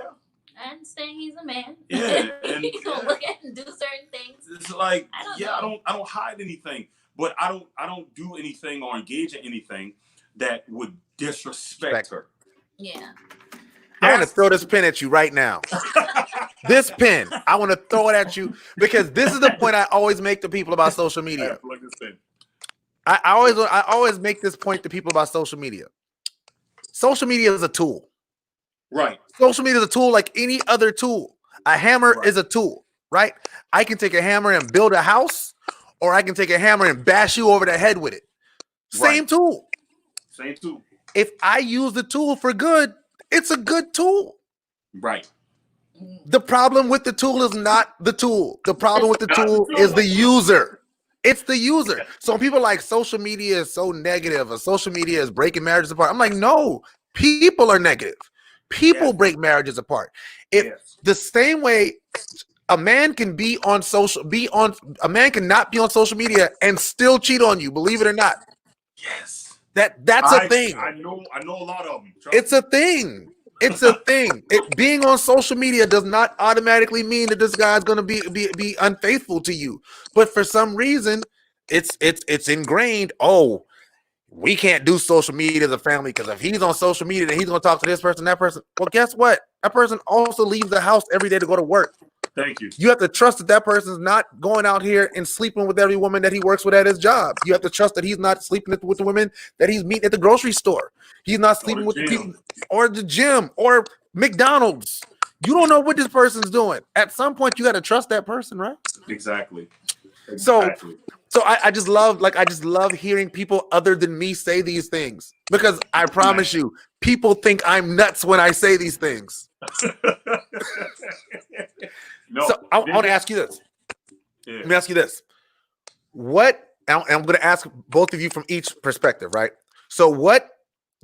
I understand he's a man. Yeah. And he's gonna look at and do certain things. It's like, I don't hide anything, but I don't do anything or engage in anything that would disrespect her. Yeah. I want to throw this pen at you right now. This pen, I want to throw it at you because this is the point I always make to people about social media. I always make this point to people about social media. Social media is a tool. Right. Social media is a tool like any other tool. A hammer is a tool, right? I can take a hammer and build a house, or I can take a hammer and bash you over the head with it. Same tool. Same tool. If I use the tool for good, it's a good tool. Right. The problem with the tool is not the tool. The problem with the tool is the user. It's the user. So when people are like social media is so negative, or social media is breaking marriages apart, I'm like, no, people are negative. People break marriages apart. The same way a man can be on a man cannot be on social media and still cheat on you, believe it or not. Yes. That's a thing. I know a lot of them. It's a thing. It's a thing. Being on social media does not automatically mean that this guy's going to be unfaithful to you. But for some reason, it's ingrained. Oh, we can't do social media as a family because if he's on social media, then he's going to talk to this person, that person. Well, guess what? That person also leaves the house every day to go to work. Thank you. You have to trust that that person's not going out here and sleeping with every woman that he works with at his job. You have to trust that he's not sleeping with the women that he's meeting at the grocery store. He's not sleeping with the people or the gym or McDonald's. You don't know what this person's doing. At some point, you got to trust that person, right? Exactly. So I just love hearing people other than me say these things because I promise you, people think I'm nuts when I say these things. No, so I want to ask you this. Yeah. Let me ask you this. What, and I'm going to ask both of you from each perspective, right? So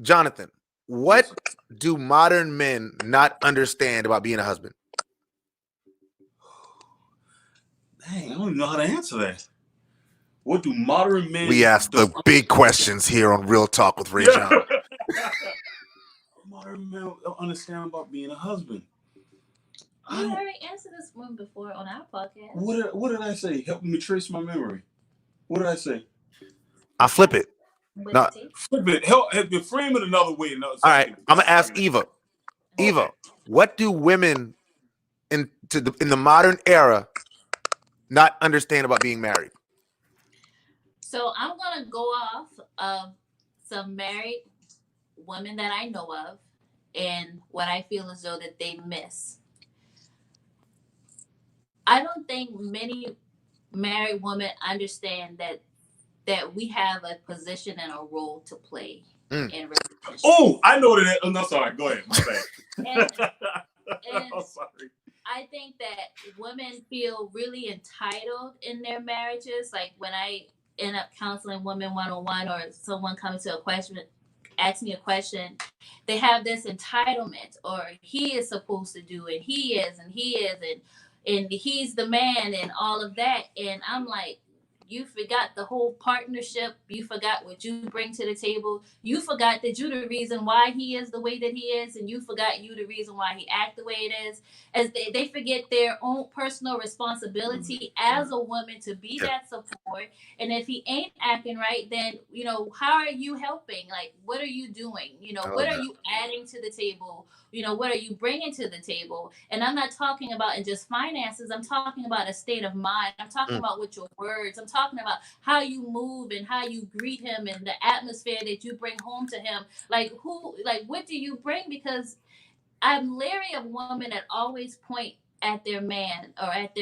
Jonathan, what do modern men not understand about being a husband? Dang, I don't even know how to answer that. What do modern men... We ask the big questions here on Real Talk with Ray John. Modern men don't understand about being a husband. You already answered this one before on our podcast. What did I say? Help me trace my memory. What did I say? I'll flip it. No. Flip it. Help frame it another way. No, all right, I'm gonna ask Eva. Okay. Eva, what do women in the modern era not understand about being married? So I'm gonna go off of some married women that I know of and what I feel as though that they miss. I don't think many married women understand that we have a position and a role to play in relationships. Oh, I know that. Oh, no, sorry. Go ahead. My bad. and sorry. I think that women feel really entitled in their marriages. Like when I end up counseling women one-on-one or someone comes to ask me a question, they have this entitlement or he is supposed to do it. He is and he's the man and all of that. And I'm like, you forgot the whole partnership. You forgot what you bring to the table. You forgot that you're the reason why he is the way that he is. And you forgot you the reason why he act the way it is. As they forget their own personal responsibility as a woman to be that support. And if he ain't acting right, then, how are you helping? Like, what are you doing? What are you adding to the table? What are you bringing to the table? And I'm not talking about in just finances. I'm talking about a state of mind. I'm talking about with your words. I'm talking about how you move and how you greet him and the atmosphere that you bring home to him. What do you bring? Because I'm leery of women that always point at their man or at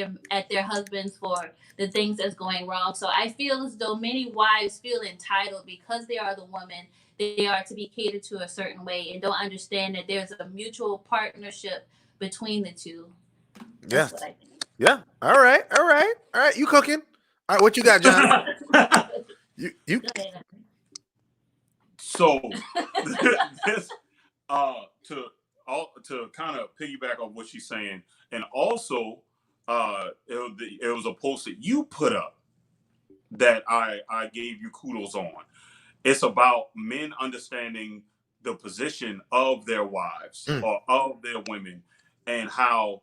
their husbands for the things that's going wrong. So I feel as though many wives feel entitled because they are the woman. They are to be catered to a certain way and don't understand that there's a mutual partnership between the two. That's what I think. Yeah. All right. You cooking? All right. What you got, John? you. So this to kind of piggyback on what she's saying, and also it was a post that you put up that I gave you kudos on. It's about men understanding the position of their wives or of their women and how,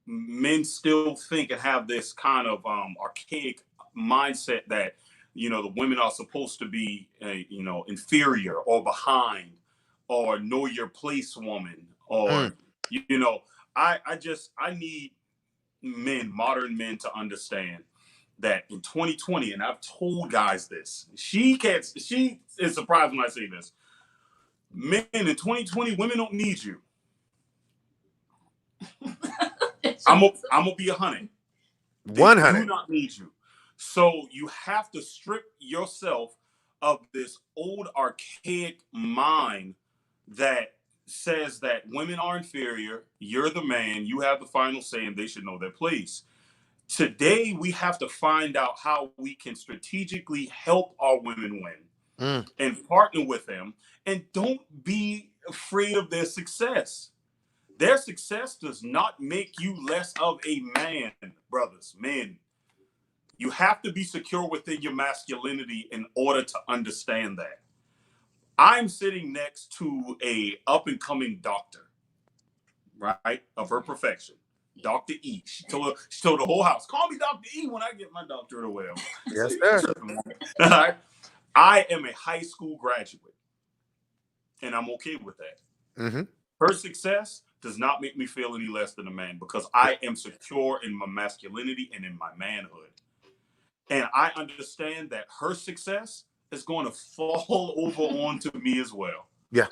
men still think and have this kind of archaic mindset that, the women are supposed to be, inferior or behind or know your place woman or, I need modern men to understand that in 2020, and I've told guys this, she is surprised when I say this. Men in 2020, women don't need you. I'm gonna be 100. 100. They do not need you. So you have to strip yourself of this old archaic mind that says that women are inferior. You're the man. You have the final say, and they should know their place. Today, we have to find out how we can strategically help our women win and partner with them. And don't be afraid of their success. Their success does not make you less of a man, brothers, men. You have to be secure within your masculinity in order to understand that. I'm sitting next to a up and coming doctor, right, of her profession, Dr. E. She told the whole house, call me Dr. E when I get my doctorate or whatever. Yes, sir. All right? I am a high school graduate, and I'm okay with that. Mm-hmm. Her success does not make me feel any less than a man because I am secure in my masculinity and in my manhood. And I understand that her success is going to fall over onto me as well. Yeah.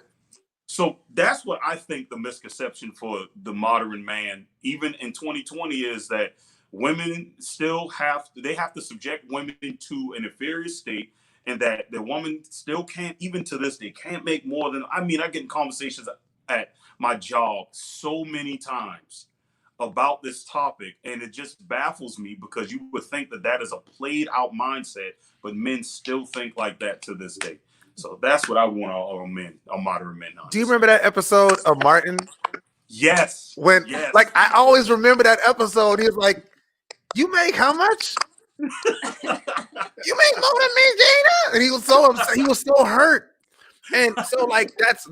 So that's what I think the misconception for the modern man, even in 2020, is that women still have to subject women to an inferior state, and that the woman still can't, even to this day, can't make more than, I get in conversations at my job so many times about this topic, and it just baffles me because you would think that is a played out mindset, but men still think like that to this day. So that's what I want all men, all modern men. Do you remember that episode of Martin? Yes. Yes. Like, I always remember that episode. He was like, "You make how much? You make more than me, Gina." And he was so upset. He was so hurt. And so, that's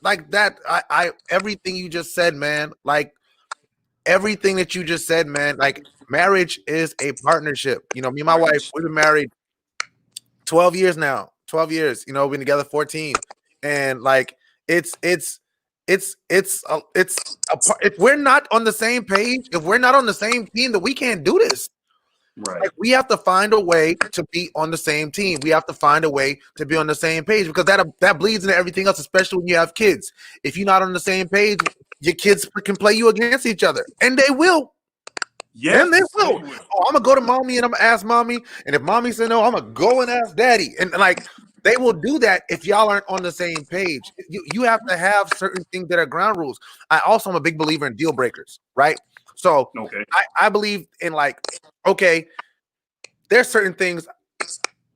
that. I everything you just said, man. Like, everything that you just said, man. Like, marriage is a partnership. You know, me and my wife, we've been married 12 years now. 12 years. You know, we've been together 14. And like, if we're not on the same page, if we're not on the same team, then we can't do this. Right. Like, we have to find a way to be on the same team. We have to find a way to be on the same page, because that bleeds into everything else, especially when you have kids. If you're not on the same page, your kids can play you against each other, and they will. Yes, and they will. Oh, I'm gonna go to mommy and I'm gonna ask mommy, and if mommy said no, I'm gonna go and ask daddy, and like, they will do that if y'all aren't on the same page. You have to have certain things that are ground rules. I also am a big believer in deal breakers, right? So okay. I believe in, like, okay, there's certain things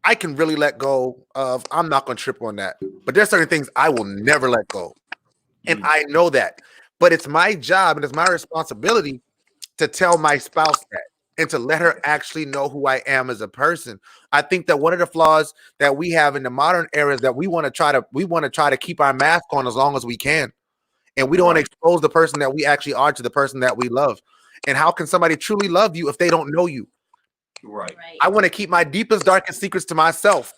I can really let go of. I'm not going to trip on that. But there's certain things I will never let go. And I know that. But it's my job and it's my responsibility to tell my spouse that, and to let her actually know who I am as a person. I think that one of the flaws that we have in the modern era is that we want to try to keep our mask on as long as we can. And we don't want to expose the person that we actually are to the person that we love. And how can somebody truly love you if they don't know you? Right. I want to keep my deepest, darkest secrets to myself.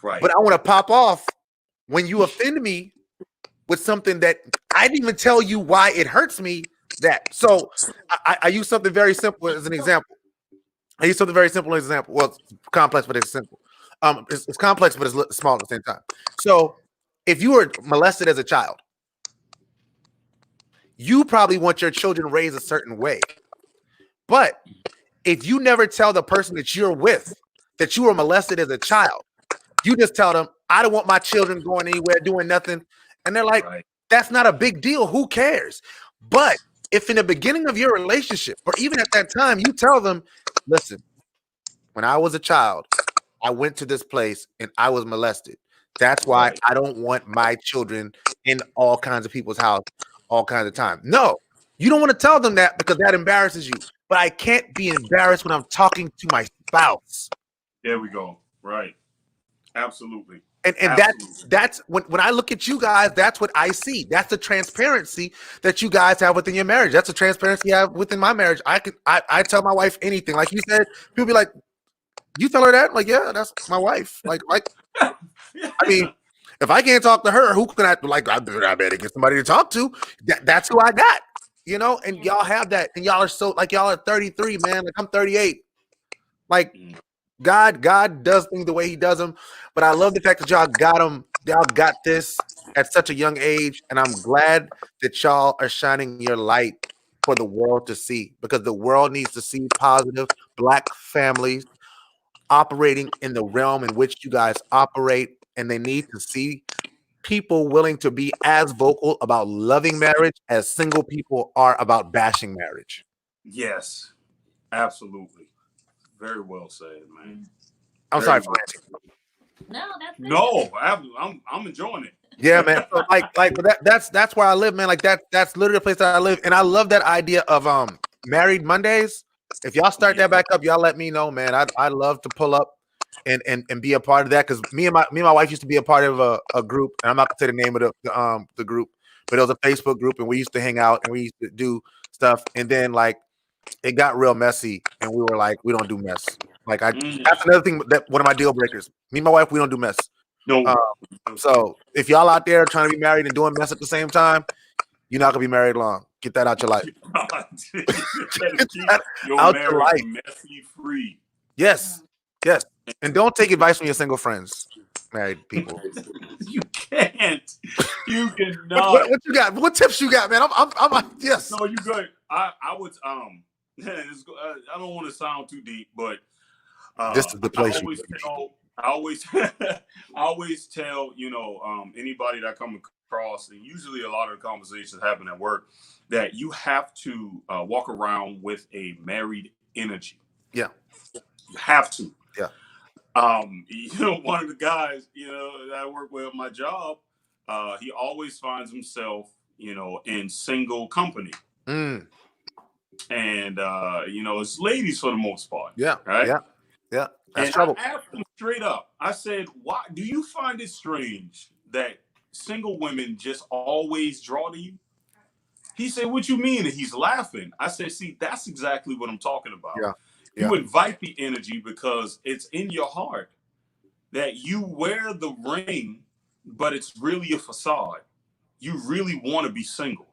Right. But I want to pop off when you offend me with something that I didn't even tell you why it hurts me. So I use something very simple as an example. Well, it's complex, but it's simple. It's complex, but it's small at the same time. So if you were molested as a child, you probably want your children raised a certain way. But if you never tell the person that you're with that you were molested as a child, you just tell them, I don't want my children going anywhere, doing nothing. And they're like, that's not a big deal. Who cares? But if in the beginning of your relationship, or even at that time, you tell them, listen, when I was a child, I went to this place and I was molested. That's why I don't want my children in all kinds of people's house all kinds of time. No, you don't want to tell them that because that embarrasses you. But I can't be embarrassed when I'm talking to my spouse. There we go. Right. Absolutely. And absolutely. that's when I look at you guys, that's what I see. That's the transparency that you guys have within your marriage. That's the transparency you have within my marriage. I tell my wife anything. Like you said, people be like, you tell her that? I'm like, yeah, that's my wife. Like I mean, if I can't talk to her, who can I better get somebody to talk to. That's who I got. You know, and y'all have that, and y'all are so, like, y'all are 33, man. Like, I'm 38. Like, God does things the way He does them. But I love the fact that y'all got them. Y'all got this at such a young age, and I'm glad that y'all are shining your light for the world to see, because the world needs to see positive Black families operating in the realm in which you guys operate, and they need to see people willing to be as vocal about loving marriage as single people are about bashing marriage. Yes, absolutely. Very well said, man. I'm sorry for ranting. No, that's good. No, I'm enjoying it. Yeah, man. So but that's where I live, man. Like that's literally the place that I live, and I love that idea of Married Mondays. If y'all start that back up, y'all let me know, man. I'd love to pull up and be a part of that. Because me and my wife used to be a part of a group, and I'm not gonna say the name of the group, but it was a Facebook group, and we used to hang out and we used to do stuff. And then like it got real messy, and we were like, we don't do mess. Like that's another thing that one of my deal breakers. Me and my wife, we don't do mess. No. So if y'all out there trying to be married and doing mess at the same time, you're not gonna be married long. Get that out your life. Your out marriage your life. messy free. Yes, yes, and don't take advice from your single friends, married people. You can't. You cannot. What you got? What tips you got, man? I'm yes. No, you good. I would I don't want to sound too deep, but this is the place. I always tell anybody that come across, and usually a lot of the conversations happen at work, that you have to walk around with a married energy. Yeah, you have to. Yeah. One of the guys that I work with at my job, he always finds himself in single company. And it's ladies for the most part. Yeah. Right. Yeah. That's and trouble. I asked him straight up. I said, "Why do you find it strange that single women just always draw to you?" He said, "What you mean?" And he's laughing. I said, "See, that's exactly what I'm talking about. Yeah. You invite the energy because it's in your heart that you wear the ring, but it's really a facade. You really want to be single.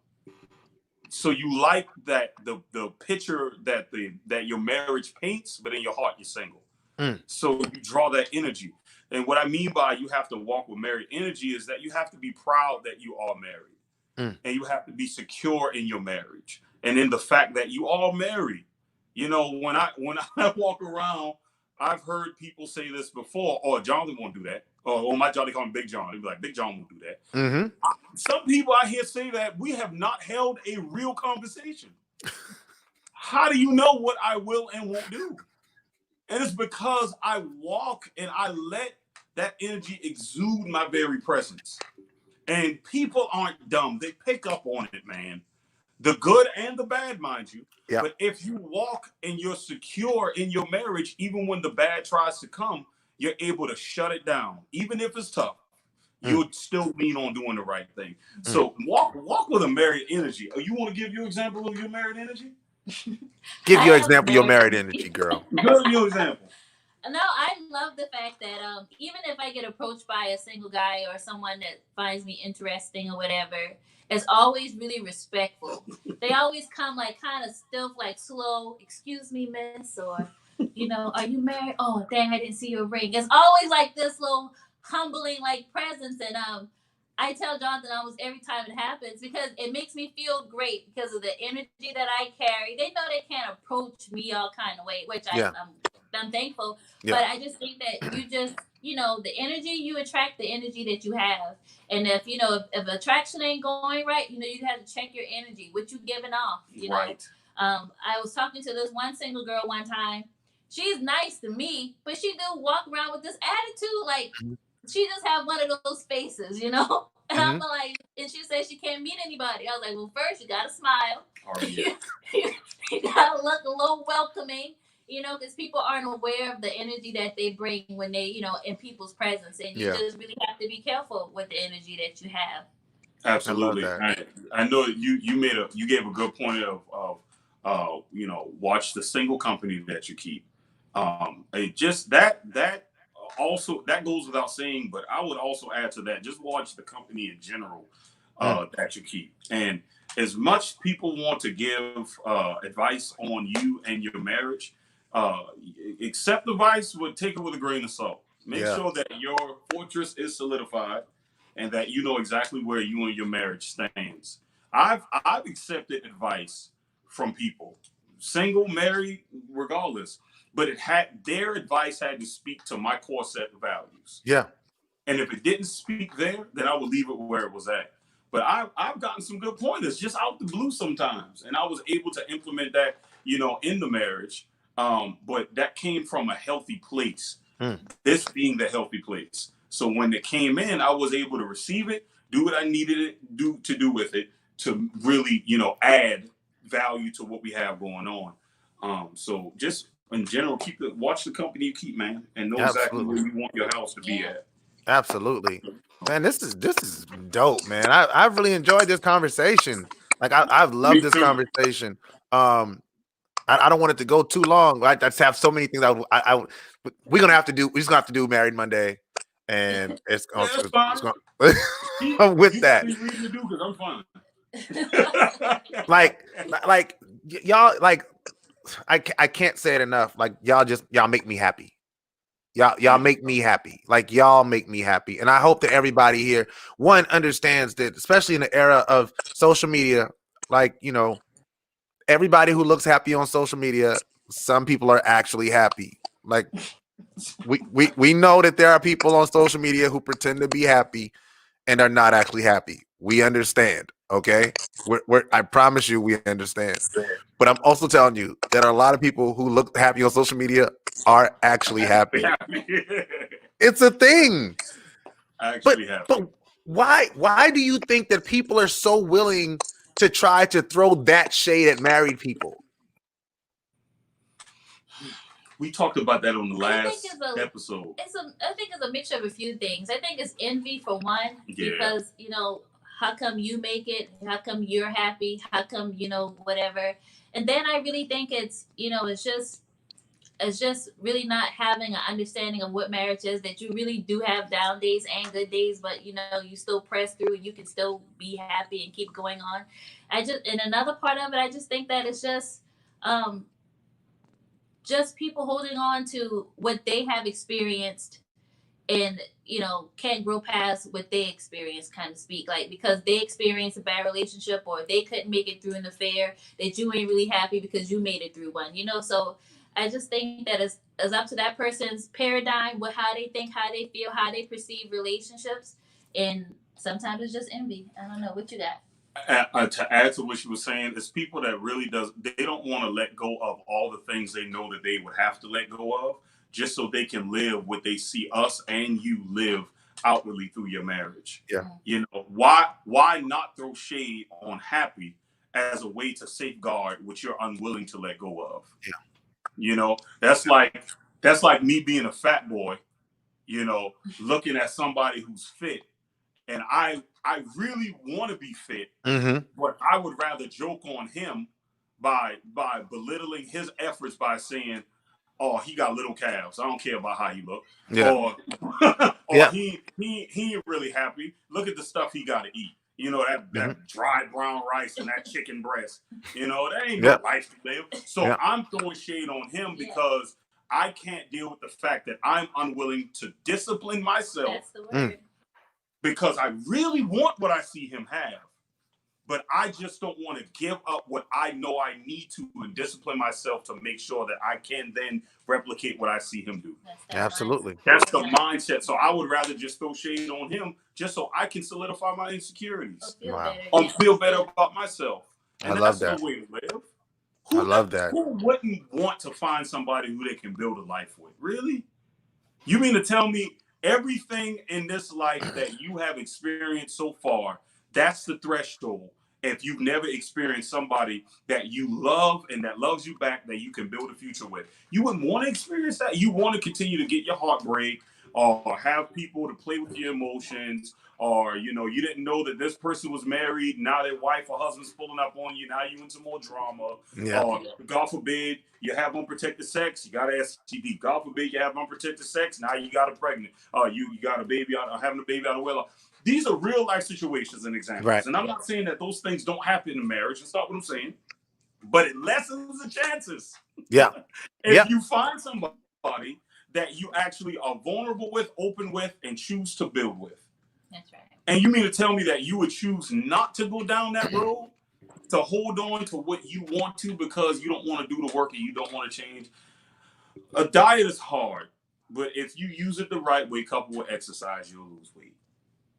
So you like that the picture that your marriage paints, but in your heart you're single. So you draw that energy. And what I mean by you have to walk with married energy is that you have to be proud that you are married. And you have to be secure in your marriage. And in the fact that you are married. When I walk around, I've heard people say this before, "Oh, Jonathan won't do that." Or on my job, they call him Big John. They'd be like, "Big John won't do that." Some people I hear say that we have not held a real conversation. How do you know what I will and won't do? And it's because I walk and I let that energy exude my very presence. And people aren't dumb. They pick up on it, man. The good and the bad, mind you. Yeah. But if you walk and you're secure in your marriage, even when the bad tries to come, you're able to shut it down. Even if it's tough, you'll still lean on doing the right thing. So walk with a married energy. You want to give your example of your married energy? Give your example of your married energy, girl. Give your example. No, I love the fact that even if I get approached by a single guy or someone that finds me interesting or whatever, it's always really respectful. They always come like kind of stiff, like slow. "Excuse me, miss," or "Are you married? Oh, dang, I didn't see your ring." It's always like this little humbling like presence, and I tell Jonathan almost every time it happens because it makes me feel great because of the energy that I carry. They know they can't approach me all kind of way, which I'm thankful. Yeah. But I just think that you just, the energy, you attract the energy that you have. And if attraction ain't going right, you have to check your energy, what you giving off, Right. I was talking to this one single girl one time. She's nice to me, but she do walk around with this attitude like she just have one of those faces, And I'm like, and she said she can't meet anybody. I was like, well, first you gotta smile. Oh, yeah. You gotta look a little welcoming, because people aren't aware of the energy that they bring when they, in people's presence, and you just really have to be careful with the energy that you have. Absolutely. I know you gave a good point of watch the single company that you keep. Just that also that goes without saying, but I would also add to that, just watch the company in general that you keep. And as much people want to give advice on you and your marriage, accept advice, but take it with a grain of salt. Make sure that your fortress is solidified and that you know exactly where you and your marriage stands. I've accepted advice from people, single, married, regardless, but their advice had to speak to my core set of values. Yeah. And if it didn't speak there, then I would leave it where it was at. But I've gotten some good pointers just out the blue sometimes, and I was able to implement that, in the marriage. But that came from a healthy place. This being the healthy place. So when it came in, I was able to receive it, do what I needed it to do with it to really, add value to what we have going on. So just in general, watch the company you keep, man, and know exactly where you want your house to be at. Absolutely. Man, this is dope, man. I've really enjoyed this conversation. Like I've loved this conversation. I don't want it to go too long. I just have so many things we're gonna have to do. We're just gonna have to do Married Monday, and it's gonna, I'm with that. To do because I'm fine. like y'all, like I can't say it enough. Like y'all make me happy. Y'all make me happy. Like y'all make me happy. And I hope that everybody here, one, understands that, especially in the era of social media, like, you know, everybody who looks happy on social media, some people are actually happy. Like we know that there are people on social media who pretend to be happy and are not actually happy. We understand. Okay. I promise you we understand. But I'm also telling you that a lot of people who look happy on social media are actually happy. It's a thing. Actually happy. But why do you think that people are so willing to try to throw that shade at married people? We talked about that on the last episode. I think it's a mixture of a few things. I think it's envy for one, because, you know, how come you make it? How come you're happy? How come, you know, whatever? And then I really think it's, you know, it's just really not having an understanding of what marriage is, that you really do have down days and good days, but, you know, you still press through, you can still be happy and keep going on. And another part of it, I just think that it's just people holding on to what they have experienced, and, you know, can't grow past what they experienced, kind of speak, like, because they experienced a bad relationship, or they couldn't make it through an affair, that you ain't really happy because you made it through one, you know. So I just think that it's up to that person's paradigm, with how they think, how they feel, how they perceive relationships. And sometimes it's just envy. I don't know what you got. To add to what she was saying, it's people that really they don't want to let go of all the things they know that they would have to let go of, just so they can live what they see us and you live outwardly through your marriage. Yeah. You know, why not throw shade on happy as a way to safeguard what you're unwilling to let go of? Yeah. You know, that's like me being a fat boy, you know, looking at somebody who's fit. And I really want to be fit, but I would rather joke on him by belittling his efforts by saying, "Oh, he got little calves. I don't care about how he look." Yeah. Or he ain't really happy. Look at the stuff he got to eat. You know, that dry brown rice and that chicken breast. You know, that ain't no life to live. So I'm throwing shade on him because I can't deal with the fact that I'm unwilling to discipline myself. That's the word. Because I really want what I see him have, but I just don't want to give up what I know I need to and discipline myself to make sure that I can then replicate what I see him do. Absolutely. That's the mindset. So I would rather just throw shade on him just so I can solidify my insecurities. Feel better about myself. And I love that's that. the way to live. I love that. Who wouldn't want to find somebody who they can build a life with? Really? You mean to tell me everything in this life that you have experienced so far, that's the threshold? If you've never experienced somebody that you love and that loves you back, that you can build a future with, you wouldn't want to experience that. You want to continue to get your heart break, or have people to play with your emotions, or, you know, you didn't know that this person was married, now their wife or husband's pulling up on you, now you into more drama. Or God forbid you have unprotected sex, you got STD. God forbid you have unprotected sex, now you got a pregnant. You got a baby having a baby out of wedlock. These are real life situations and examples. Right. And I'm not saying that those things don't happen in marriage. That's not what I'm saying. But it lessens the chances. Yeah. If you find somebody that you actually are vulnerable with, open with, and choose to build with. That's right. And you mean to tell me that you would choose not to go down that road, to hold on to what you want to because you don't want to do the work and you don't want to change? A diet is hard, but if you use it the right way, coupled with exercise, you'll lose weight.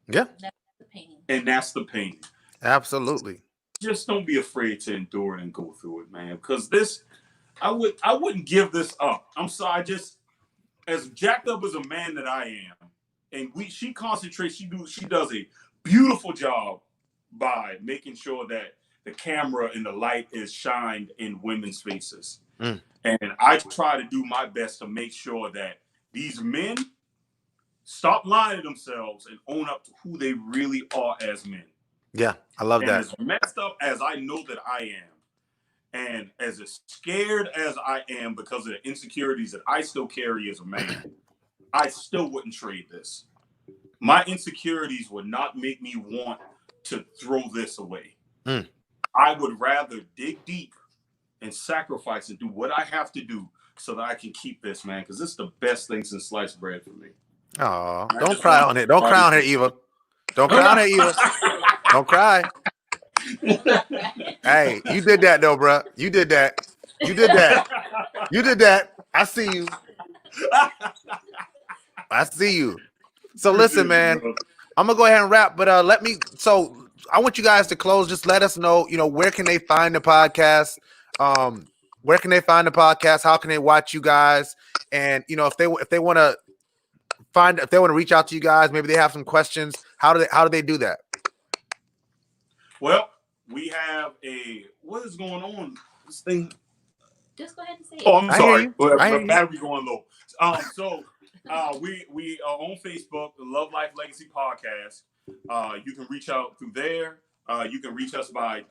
Yeah. That's the pain. And that's the pain. Absolutely. Just don't be afraid to endure it and go through it, man. Because I wouldn't give this up. I'm sorry, just as jacked up as a man that I am, and she concentrates, she does a beautiful job by making sure that the camera and the light is shined in women's faces. And I try to do my best to make sure that these men stop lying to themselves and own up to who they really are as men. Yeah, I love that. As messed up as I know that I am, and as scared as I am because of the insecurities that I still carry as a man, I still wouldn't trade this. My insecurities would not make me want to throw this away. I would rather dig deep and sacrifice and do what I have to do so that I can keep this, man, because it's the best thing since sliced bread for me. Oh, don't cry on it. Don't cry on it, Eva. Don't cry on it, Eva. Don't cry. Hey, you did that though, bro. You did that. You did that. You did that. I see you. I see you. So listen, man, I'm gonna go ahead and wrap, but so I want you guys to close. Just let us know, where can they find the podcast? Where can they find the podcast? How can they watch you guys? And if they want to reach out to you guys, maybe they have some questions. How do they do that? Well, we have what is going on? This thing. Just go ahead and say it. Oh, I'm sorry. The battery going low. So we are on Facebook, the Love Life Legacy Podcast. You can reach out through there. You can reach us by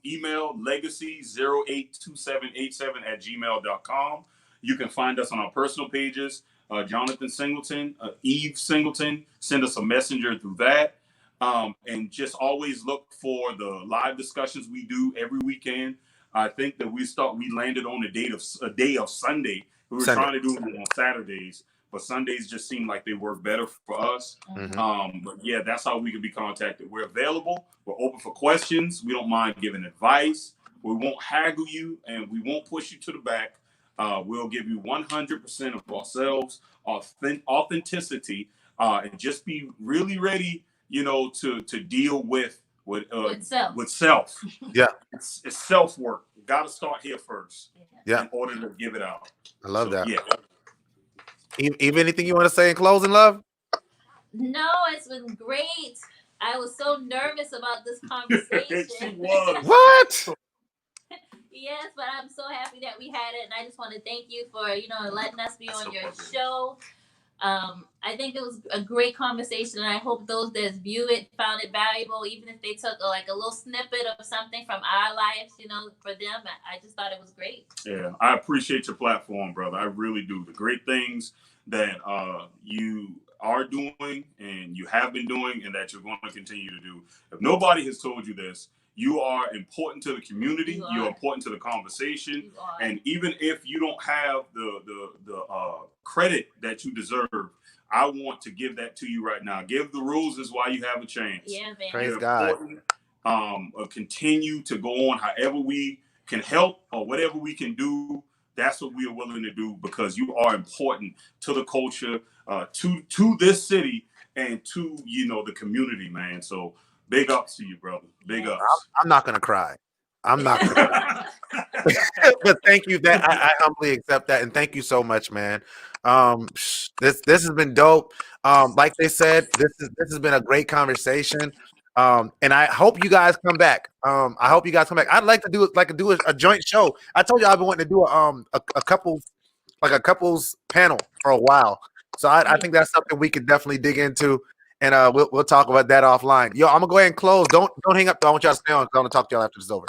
email, legacy082787@gmail.com. You can find us on our personal pages, Jonathan Singleton, Eve Singleton. Send us a messenger through that. And just always look for the live discussions we do every weekend. I think that we landed on a day of Sunday. We were trying to do them on Saturdays, but Sundays just seemed like they work better for us. But yeah, that's how we can be contacted. We're available. We're open for questions. We don't mind giving advice. We won't haggle you, and we won't push you to the back. We'll give you 100% of ourselves, authenticity, and just be really ready, to deal with self. Yeah, it's self work. You got to start here first. Yeah, in order to give it out. I love that. Yeah. Eve, anything you want to say in closing, love? No, it's been great. I was so nervous about this conversation. She was. What? Yes, but I'm so happy that we had it, and I just want to thank you for letting us be on your show. I think it was a great conversation, and I hope those that view it found it valuable, even if they took a little snippet of something from our lives, for them. I just thought it was great. Yeah, I appreciate your platform, brother. I really do. The great things that you are doing and you have been doing and that you're going to continue to do. If nobody has told you this, you are important to the community. You're important to the conversation. And even if you don't have the credit that you deserve, I want to give that to you right now. Give the roses while you have a chance. Yeah, man. Praise God. Continue to go on however we can help or whatever we can do. That's what we are willing to do because you are important to the culture, to this city, and to the community, man. So big ups to you, brother. Big ups. I'm not gonna cry. I'm not gonna cry. But thank you. That I humbly accept that, and thank you so much, man. This has been dope. Like they said, this has been a great conversation. And I hope you guys come back. I'd like to do a joint show. I told you I've been wanting to do a couples panel for a while. So I think that's something we could definitely dig into, and we'll talk about that offline. Yo, I'm gonna go ahead and close. Don't hang up though. I want y'all to stay on. I'm gonna talk to y'all after this is over.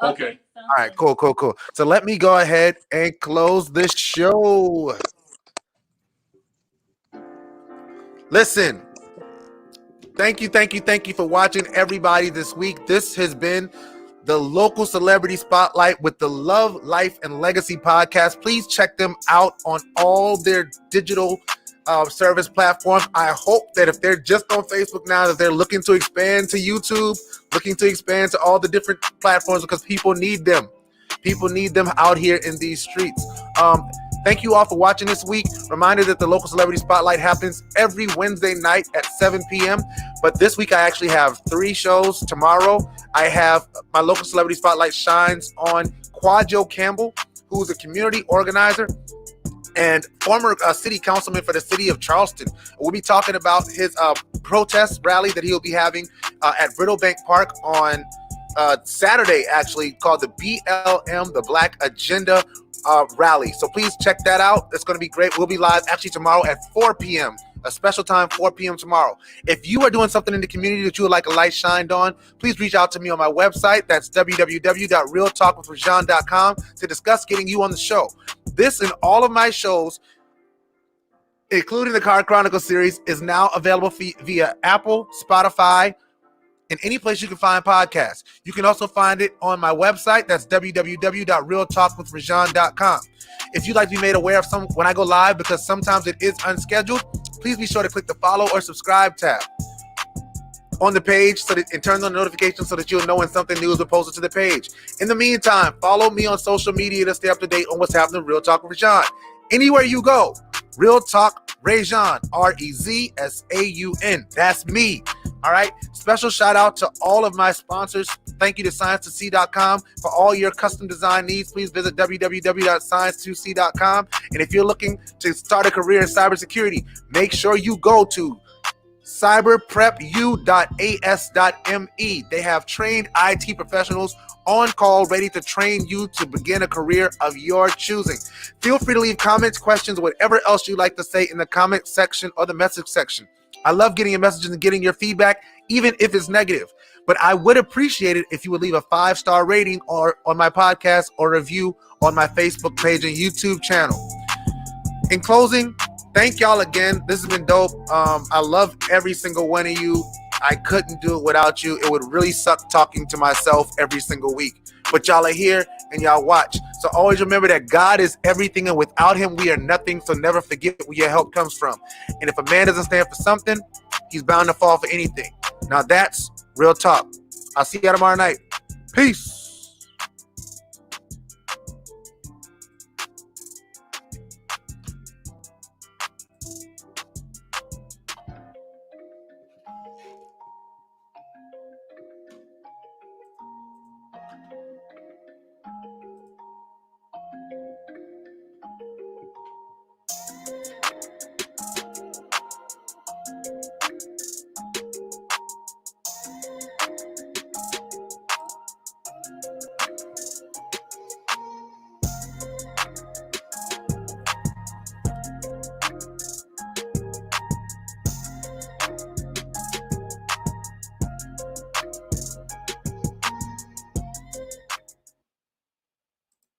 Okay. All right. Cool. So let me go ahead and close this show. Listen. Thank you for watching, everybody, this week. This has been the Local Celebrity Spotlight with the Love, Life, and Legacy podcast. Please check them out on all their digital service platforms. I hope that if they're just on Facebook now, that they're looking to expand to YouTube, looking to expand to all the different platforms because people need them. People need them out here in these streets. Thank you all for watching this week. Reminder that the Local Celebrity Spotlight happens every Wednesday night at 7 p.m. But this week I actually have 3 shows. Tomorrow I have my Local Celebrity Spotlight shines on Quadjo Campbell, who's a community organizer and former city councilman for the city of Charleston. We'll be talking about his protest rally that he'll be having at Riddlebank Park on Saturday, actually, called the BLM, the Black Agenda rally. So please check that out. It's going to be great. We'll be live actually tomorrow at 4 p.m. A special time, 4 p.m. tomorrow. If you are doing something in the community that you would like a light shined on, please reach out to me on my website. That's www.realtalkwithrajan.com to discuss getting you on the show. This and all of my shows, including the Card Chronicle series, is now available via Apple, Spotify, and any place you can find podcasts. You can also find it on my website. That's www.realtalkwithrajan.com. If you'd like to be made aware of when I go live, because sometimes it is unscheduled, please be sure to click the follow or subscribe tab on the page and turn on the notifications so that you'll know when something new is posted to the page. In the meantime, follow me on social media to stay up to date on what's happening in Real Talk with Rajan. Anywhere you go, Real Talk Rajan, REZSAUN. That's me. All right. Special shout out to all of my sponsors. Thank you to Science2C.com for all your custom design needs. Please visit www.science2c.com. And if you're looking to start a career in cybersecurity, make sure you go to cyberprepu.as.me. They have trained IT professionals on call, ready to train you to begin a career of your choosing. Feel free to leave comments, questions, whatever else you'd like to say in the comment section or the message section. I love getting your messages and getting your feedback, even if it's negative. But I would appreciate it if you would leave a 5-star rating or on my podcast or review on my Facebook page and YouTube channel. In closing, thank y'all again. This has been dope. I love every single one of you. I couldn't do it without you. It would really suck talking to myself every single week. But y'all are here and y'all watch. So always remember that God is everything, and without him, we are nothing. So never forget where your help comes from. And if a man doesn't stand for something, he's bound to fall for anything. Now that's real talk. I'll see you tomorrow night. Peace.